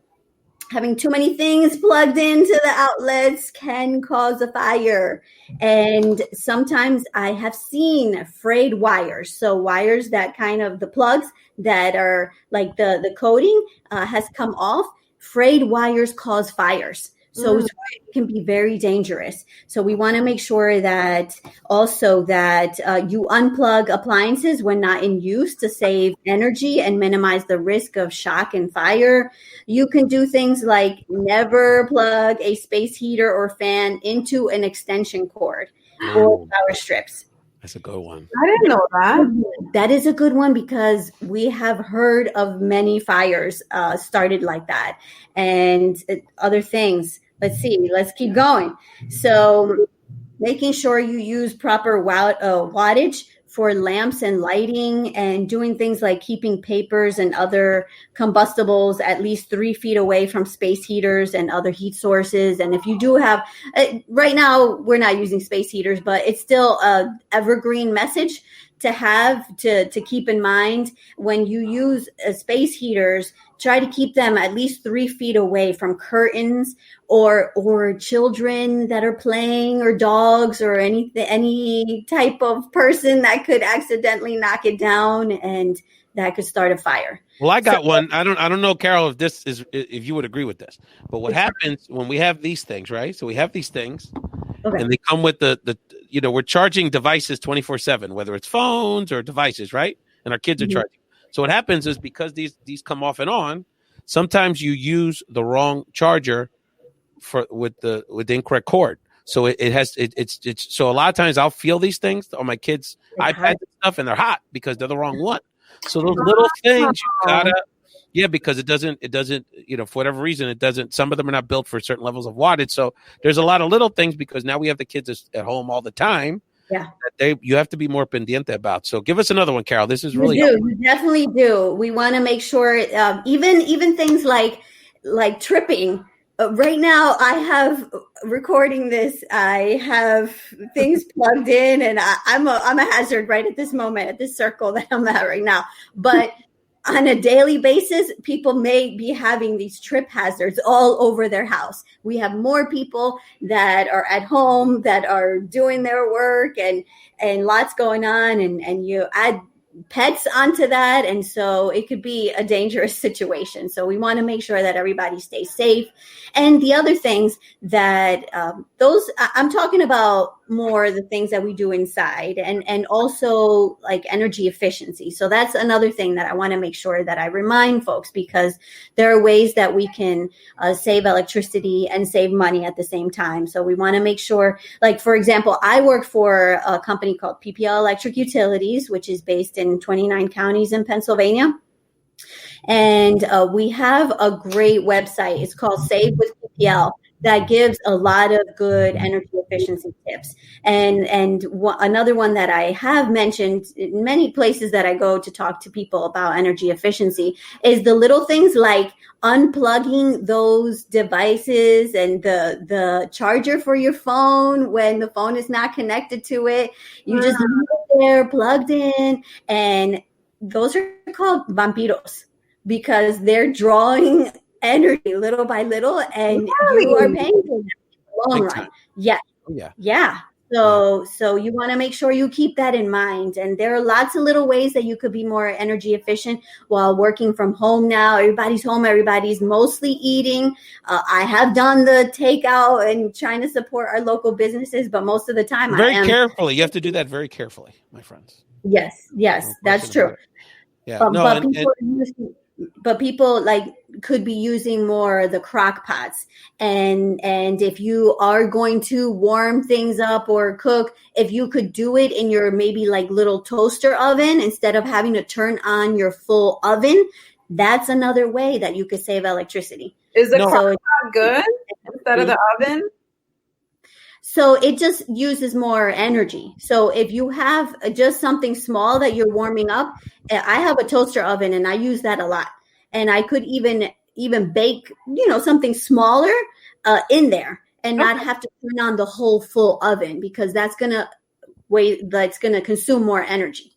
Having too many things plugged into the outlets can cause a fire. And sometimes I have seen frayed wires. So wires that kind of the plugs that are like the coating has come off. Frayed wires cause fires. So it can be very dangerous. So we want to make sure that also that you unplug appliances when not in use to save energy and minimize the risk of shock and fire. You can do things like never plug a space heater or fan into an extension cord or power strips. That's a good one. I didn't know that. That is a good one because we have heard of many fires started like that and other things. Let's see. Let's keep going. So making sure you use proper wattage for lamps and lighting, and doing things like keeping papers and other combustibles at least 3 feet away from space heaters and other heat sources. And if you do have, right now we're not using space heaters, but it's still an evergreen message to have to keep in mind when you use space heaters. Try to keep them at least 3 feet away from curtains or children that are playing, or dogs, or any type of person that could accidentally knock it down and that could start a fire. Well, I got one. I don't know, Carol, if you would agree with this. But what happens when we have these things, right? So we have these things, and they come with the we're charging devices 24/7, whether it's phones or devices, right? And our kids are charging. So what happens is because these come off and on, sometimes you use the wrong charger with the incorrect cord. So it's so a lot of times I'll feel these things on my kids' iPads and stuff, and they're hot because they're the wrong one. So those little things you gotta, because it doesn't, for whatever reason, it doesn't. Some of them are not built for certain levels of wattage. So there's a lot of little things because now we have the kids at home all the time. Yeah, that you have to be more pendiente about. So give us another one, Carol. This is really we definitely do. We want to make sure, even things like tripping. Right now, I have recording this. I have things plugged in, and I'm a hazard right at this moment, at this circle that I'm at right now. But on a daily basis, people may be having these trip hazards all over their house. We have more people that are at home that are doing their work and lots going on, and you add pets onto that, and so it could be a dangerous situation. So we want to make sure that everybody stays safe. And the other things that I'm talking about more the things that we do inside, and also like energy efficiency. So that's another thing that I want to make sure that I remind folks, because there are ways that we can save electricity and save money at the same time. So we want to make sure, like, for example, I work for a company called PPL Electric Utilities, which is based in 29 counties in Pennsylvania. And we have a great website. It's called Save with PPL, that gives a lot of good energy efficiency tips. And another one that I have mentioned in many places that I go to talk to people about energy efficiency is the little things like unplugging those devices and the charger for your phone when the phone is not connected to it. You just leave it there plugged in, and those are called vampiros, because they're drawing energy little by little, and you are paying for them in the long run. Yeah. Yeah. So you want to make sure you keep that in mind. And there are lots of little ways that you could be more energy efficient while working from home now. Everybody's home. Everybody's mostly eating. I have done the takeout and trying to support our local businesses, but most of the time very carefully. You have to do that very carefully, my friends. Yes, that's true. Yeah. But people like could be using more the crock pots, and if you are going to warm things up or cook, if you could do it in your maybe like little toaster oven instead of having to turn on your full oven, that's another way that you could save electricity. Is the crock pot good instead of the oven? So it just uses more energy. So if you have just something small that you're warming up, I have a toaster oven and I use that a lot. And I could even bake, something smaller in there and not have to turn on the whole full oven, because that's gonna consume more energy.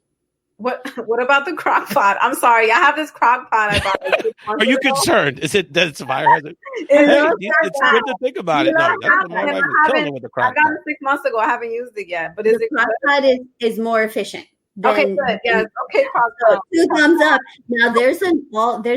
What about the crock pot? I'm sorry, I have this crock pot I bought. Are you concerned? Is it that's a fire hazard? It's good to think about it. No, that's my wife was killing with the crock pot. I got it 6 months ago. I haven't used it yet. But the crock pot is more efficient. Okay, good. Yes. Okay, crock pot. 2 thumbs up. Now there's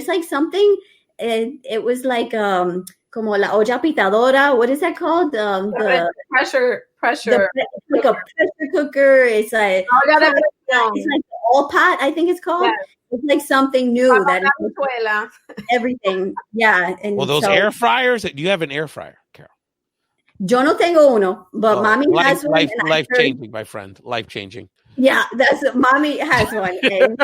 like something. It was like como la olla pitadora. What is that called? The pressure. It's like a pressure cooker. It's like it's like the all pot, I think it's called. Yes. It's like something new that is everything. Yeah. And well, those air fryers. Do you have an air fryer, Carol? Yo no tengo uno, but mommy has one. Life changing, my friend. Life changing. Yeah, mommy has one. And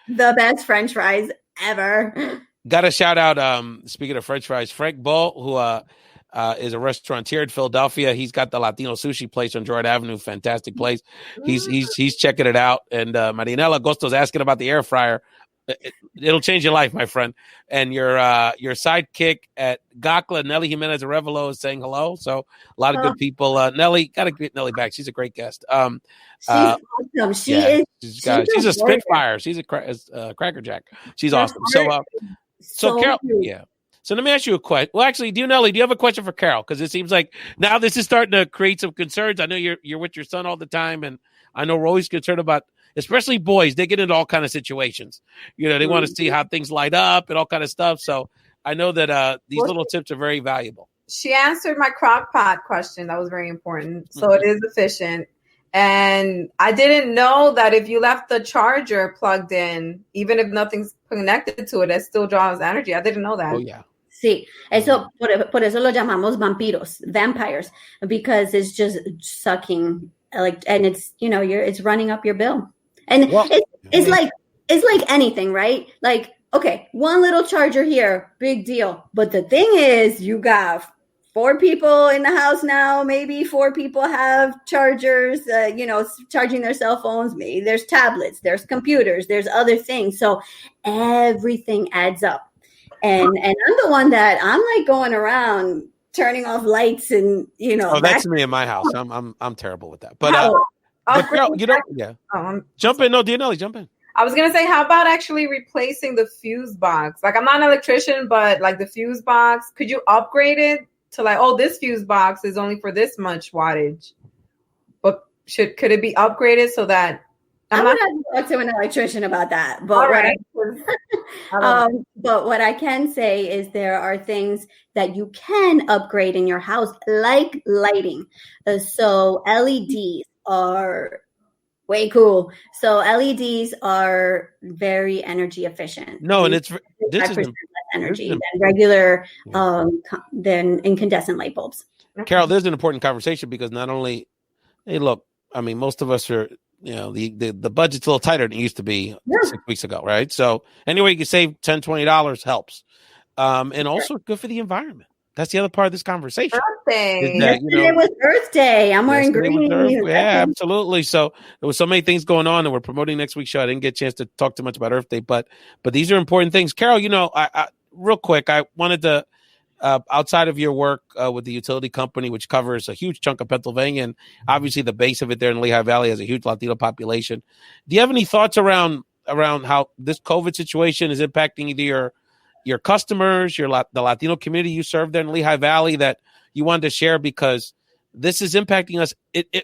the best French fries ever. Got to shout out, speaking of French fries, Frank Bull, who is a restaurateur in Philadelphia. He's got the Latino sushi place on Jordan Avenue. Fantastic place. He's checking it out. And Maryanell Agosto is asking about the air fryer. It'll change your life, my friend. And your sidekick at Gakla, Nelly Jimenez Arevalo, is saying hello. So a lot of good people. Nelly, got to get Nelly back. She's a great guest. She's awesome. She's a spitfire. She's a crackerjack. She's awesome. So Carol, yeah. So let me ask you a question. Well, actually, Dionely, do you have a question for Carol? Because it seems like now this is starting to create some concerns. I know you're with your son all the time, and I know we're always concerned about, especially boys. They get into all kind of situations. They want to see how things light up and all kind of stuff. So I know that these little tips are very valuable. She answered my crock pot question. That was very important. So it is efficient. And I didn't know that if you left the charger plugged in, even if nothing's connected to it, it still draws energy. I didn't know that. Oh, yeah. Sí, eso, por eso lo llamamos vampires, because it's just sucking, and it's, it's running up your bill. And it's like anything, right? Like, okay, one little charger here, big deal. But the thing is, you got 4 people in the house now. Maybe 4 people have chargers, charging their cell phones. Maybe there's tablets, there's computers, there's other things. So everything adds up. And I'm the one that I'm like going around turning off lights and, Oh, that's me in my house. I'm terrible with that. But Carol, jump in. No, Dionely, jump in. I was going to say, how about actually replacing the fuse box? Like, I'm not an electrician, but like the fuse box, could you upgrade it to like, oh, this fuse box is only for this much wattage? But could it be upgraded so that I would have to talk to an electrician about that. But but what I can say is there are things that you can upgrade in your house, like lighting. So LEDs are way cool. So LEDs are very energy efficient. No, and this is less energy than regular than incandescent light bulbs. Carol, there's an important conversation because not only, hey, look, I mean, most of us are, the budget's a little tighter than it used to be 6 weeks ago, right? So anyway, you can save $10, $20 helps. And also good for the environment. That's the other part of this conversation. Yesterday was Earth Day. I'm wearing green. Yeah, absolutely. So there was so many things going on, and we're promoting next week's show. I didn't get a chance to talk too much about Earth Day, but these are important things. Carol, I real quick, I wanted to, outside of your work with the utility company, which covers a huge chunk of Pennsylvania, and obviously the base of it there in Lehigh Valley has a huge Latino population. Do you have any thoughts around how this COVID situation is impacting either your customers, the Latino community you serve there in Lehigh Valley that you wanted to share? Because this is impacting us.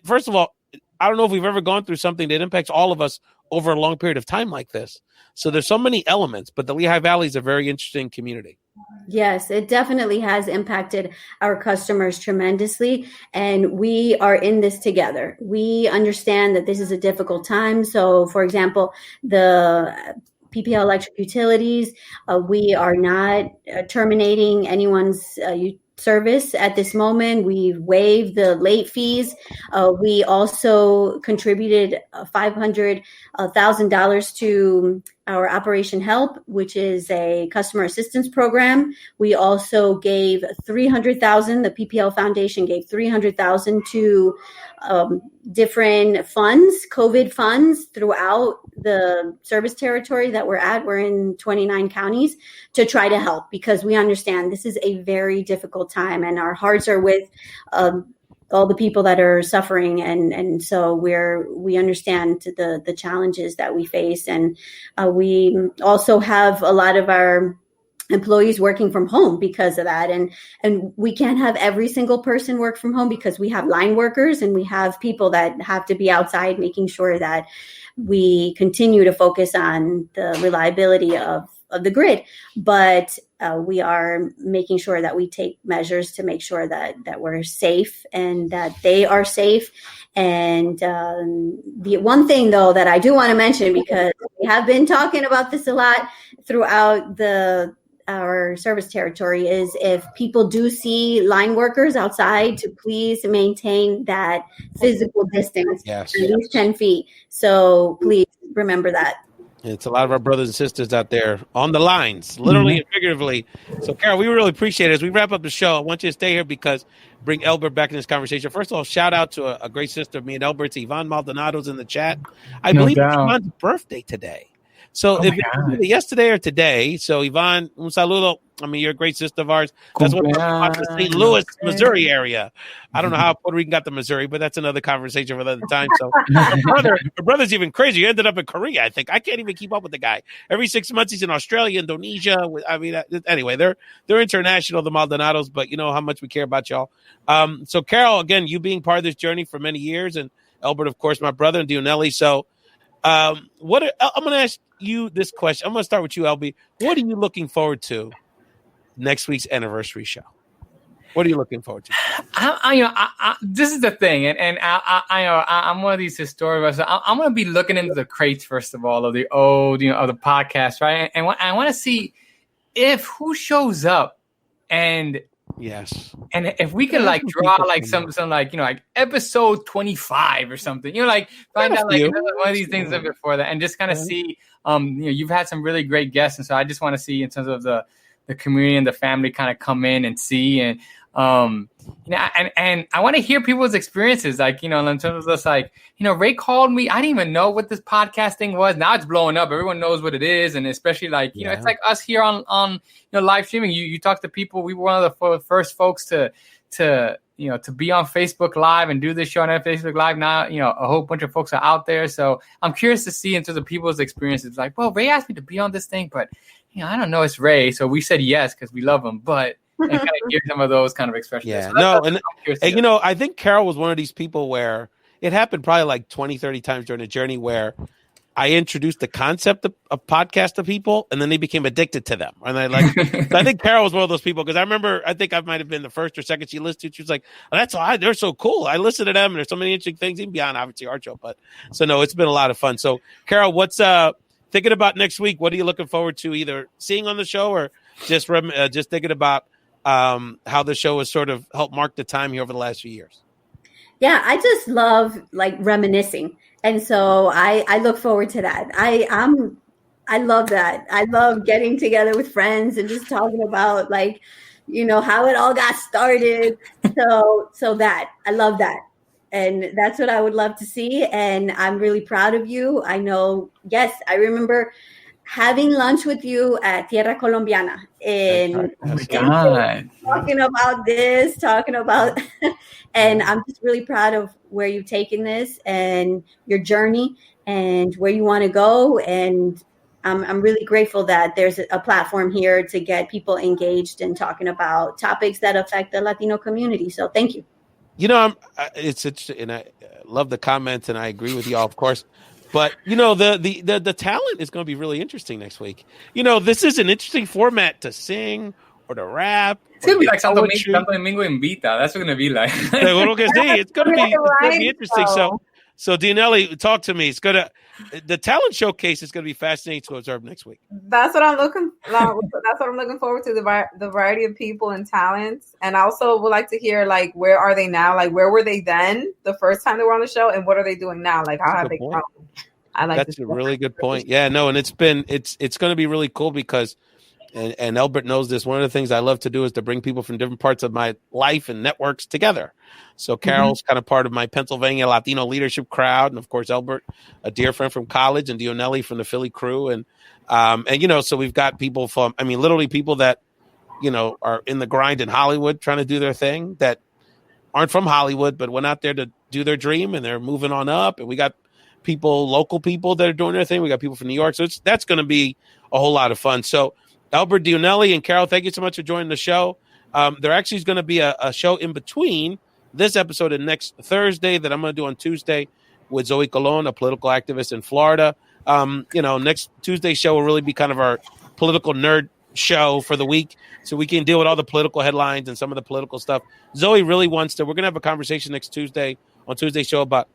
First of all, I don't know if we've ever gone through something that impacts all of us over a long period of time like this. So there's so many elements, but the Lehigh Valley is a very interesting community. Yes, it definitely has impacted our customers tremendously. And we are in this together. We understand that this is a difficult time. So, for example, the PPL Electric Utilities, we are not terminating anyone's service at this moment. We've waived the late fees. We also contributed $500,000 to our Operation Help, which is a customer assistance program. We also gave $300,000. The PPL Foundation gave $300,000 to different funds, COVID funds throughout the service territory that we're at. We're in 29 counties to try to help, because we understand this is a very difficult time and our hearts are with all the people that are suffering. And so we understand the challenges that we face. And we also have a lot of our employees working from home because of that. And we can't have every single person work from home because we have line workers and we have people that have to be outside making sure that we continue to focus on the reliability of the grid. But we are making sure that we take measures to make sure that we're safe and that they are safe. And the one thing, though, that I do want to mention, because we have been talking about this a lot throughout our service territory, is if people do see line workers outside, to please maintain that physical distance, at least 10 feet. So please remember that. It's a lot of our brothers and sisters out there on the lines, literally and figuratively. So, Carol, we really appreciate it. As we wrap up the show, I want you to stay here because bring Elbert back in this conversation. First of all, shout out to a great sister of me and Elbert's, Yvonne Maldonado's in the chat. I believe it's Yvonne's birthday today. So if it's yesterday or today, so Yvonne, un saludo. I mean, you're a great sister of ours. That's what about the St. Louis, Missouri area. I don't know how Puerto Rican got to Missouri, but that's another conversation for another time. So her brother's even crazy. He ended up in Korea, I think. I can't even keep up with the guy. Every 6 months he's in Australia, Indonesia. I mean, anyway, they're international, the Maldonados, but you know how much we care about y'all. So Carol, again, you being part of this journey for many years, and Elbert, of course, my brother, and Dionely. So I'm going to ask you this question. I'm going to start with you, LB. What are you looking forward to next week's anniversary show? What are you looking forward to? This is the thing, and I'm one of these historians. So I'm going to be looking into the crates first of all of the old, of the podcast, right? And I want to see if who shows up, and yes, and if we can like draw like some like like episode 25 or something, like find out like one of these things before that, and just kind of see. You've had some really great guests, and so I just want to see in terms of the community and the family kind of come in and see, and and I want to hear people's experiences, like in terms of this, like Ray called me. I didn't even know what this podcast thing was. Now it's blowing up. Everyone knows what it is, and especially like it's like us here on live streaming. You talk to people. We were one of the first folks to be on Facebook Live and do this show on Facebook Live. Now, a whole bunch of folks are out there. So I'm curious to see into the people's experiences. Like, well, Ray asked me to be on this thing, but I don't know, it's Ray. So we said yes because we love him, but and kind of give some of those kind of expressions. Yeah, so I think Carol was one of these people where it happened probably like 20, 30 times during the journey where I introduced the concept of podcast to people, and then they became addicted to them. And I think Carol was one of those people, because I think I might have been the first or second she listened to. She was like, oh, that's all. They're so cool. I listen to them, and there's so many interesting things, even beyond obviously our show. But so no, it's been a lot of fun. So Carol, what's thinking about next week? What are you looking forward to, either seeing on the show or just thinking about how the show has sort of helped mark the time here over the last few years? Yeah, I just love like reminiscing. And so I look forward to that. I love that. I love getting together with friends and just talking about like, how it all got started. So that I love that. And that's what I would love to see. And I'm really proud of you. I know, yes, I remember having lunch with you at Tierra Colombiana and talking about this, and I'm just really proud of where you've taken this and your journey and where you want to go. And I'm really grateful that there's a platform here to get people engaged and talking about topics that affect the Latino community. So thank you. It's interesting, and I love the comments, and I agree with you all, of course. But the talent is going to be really interesting next week. This is an interesting format to sing or to rap. It's going to be like Santo Domingo Invita. That's what it's going to be like. It's going to be interesting. So Dionely, talk to me. The talent showcase is going to be fascinating to observe next week. That's what I'm looking forward to, the variety of people and talents. And I also would like to hear, like, where are they now? Like, where were they then the first time they were on the show, and what are they doing now? Like, how have they grown? That's a really good point. Yeah, no, and it's going to be really cool because, and Elbert knows this, one of the things I love to do is to bring people from different parts of my life and networks together. So Carol's kind of part of my Pennsylvania Latino leadership crowd, and of course Elbert, a dear friend from college, and Dionely from the Philly crew, and so we've got people from, literally people that are in the grind in Hollywood trying to do their thing, that aren't from Hollywood but went out there to do their dream, and they're moving on up, and we got local people that are doing their thing. We got people from New York, so that's going to be a whole lot of fun. So Elbert, Dionely, and Carol, thank you so much for joining the show. There actually is going to be a show in between this episode and next Thursday that I'm going to do on Tuesday with Zoe Colon, a political activist in Florida. Next Tuesday's show will really be kind of our political nerd show for the week, so we can deal with all the political headlines and some of the political stuff. Zoe really wants to. We're going to have a conversation next Tuesday on Tuesday's show about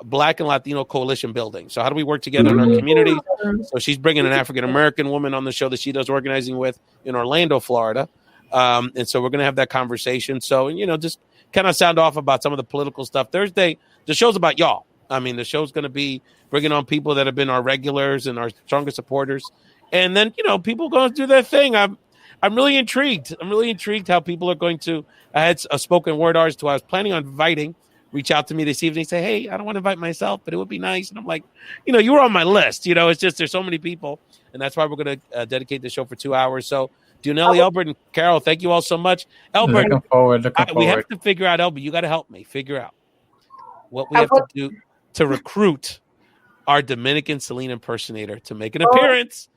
Black and Latino coalition building. So how do we work together in our communities? So she's bringing an African-American woman on the show that she does organizing with in Orlando, Florida. And so we're going to have that conversation. So, just kind of sound off about some of the political stuff. Thursday, the show's about y'all. The show's going to be bringing on people that have been our regulars and our strongest supporters. And then, people going to do their thing. I'm really intrigued. I'm really intrigued how people are going to. I had a spoken word artist who I was planning on inviting reach out to me this evening, say, hey, I don't want to invite myself, but it would be nice. And I'm like, you were on my list. It's just there's so many people. And that's why we're going to dedicate the show for 2 hours. So Dionely, Elbert, and Carol, thank you all so much. Elbert, looking forward. We have to figure out, Elbert, you got to help me figure out what we have to do to recruit our Dominican Celine impersonator to make an appearance.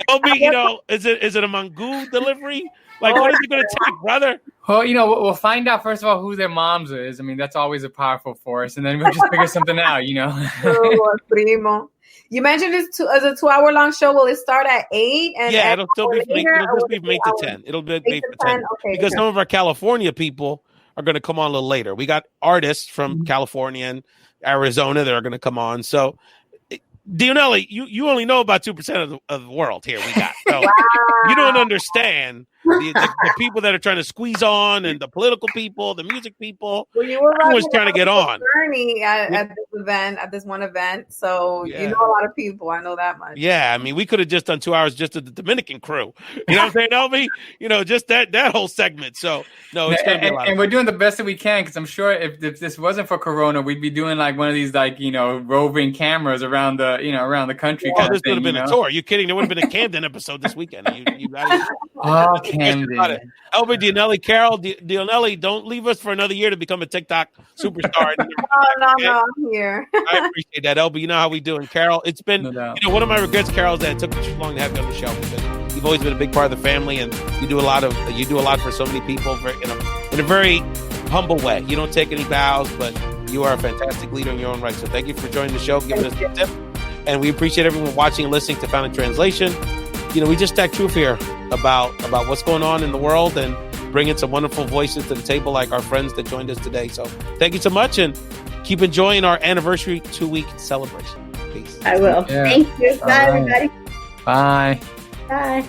Elbert, is it a Mangoo delivery? Like, what is it going to take, brother? Well, we'll find out, first of all, who their moms is. That's always a powerful force. And then we'll just figure something out, Primo. You mentioned it's as a 2-hour long show. Will it start at 8? And yeah, it'll still be it'll just be from 8 to 10. It'll be 8 to 10. Okay, because some of our California people are going to come on a little later. We got artists from California and Arizona that are going to come on. So, Dionely, you only know about 2% of the world here. We got so you don't understand the people that are trying to squeeze on, and the political people, the music people. Well, you were everyone's trying to get on. Journey at this one event, so you know a lot of people. I know that much. Yeah, I mean, we could have just done 2 hours just to the Dominican crew. You know what I'm saying, Elby? You know, just that whole segment. So no, it's gonna be a lot. And we're doing the best that we can, because I'm sure if this wasn't for Corona, we'd be doing like one of these roving cameras around the country. Oh, this would have been a tour. Are you kidding? There would have been a Camden episode this weekend. Camden. Elbert, Dionely, Carol, Dionely, don't leave us for another year to become a TikTok superstar. No, I'm here. I appreciate that, Elbert. You know how we do. And Carol, it's been, one of my regrets, Carol, is that it took too long to have you on the show, because you've always been a big part of the family, and you do a lot for so many people in a very humble way. You don't take any bows, but you are a fantastic leader in your own right. So thank you for joining the show, giving us the tip. And we appreciate everyone watching and listening to Found in Translation. We just stack truth here about what's going on in the world, and bringing some wonderful voices to the table, like our friends that joined us today. So thank you so much, and keep enjoying our anniversary 2-week celebration. Peace. I will. Yeah. Thank you. Bye, everybody. Bye. Bye.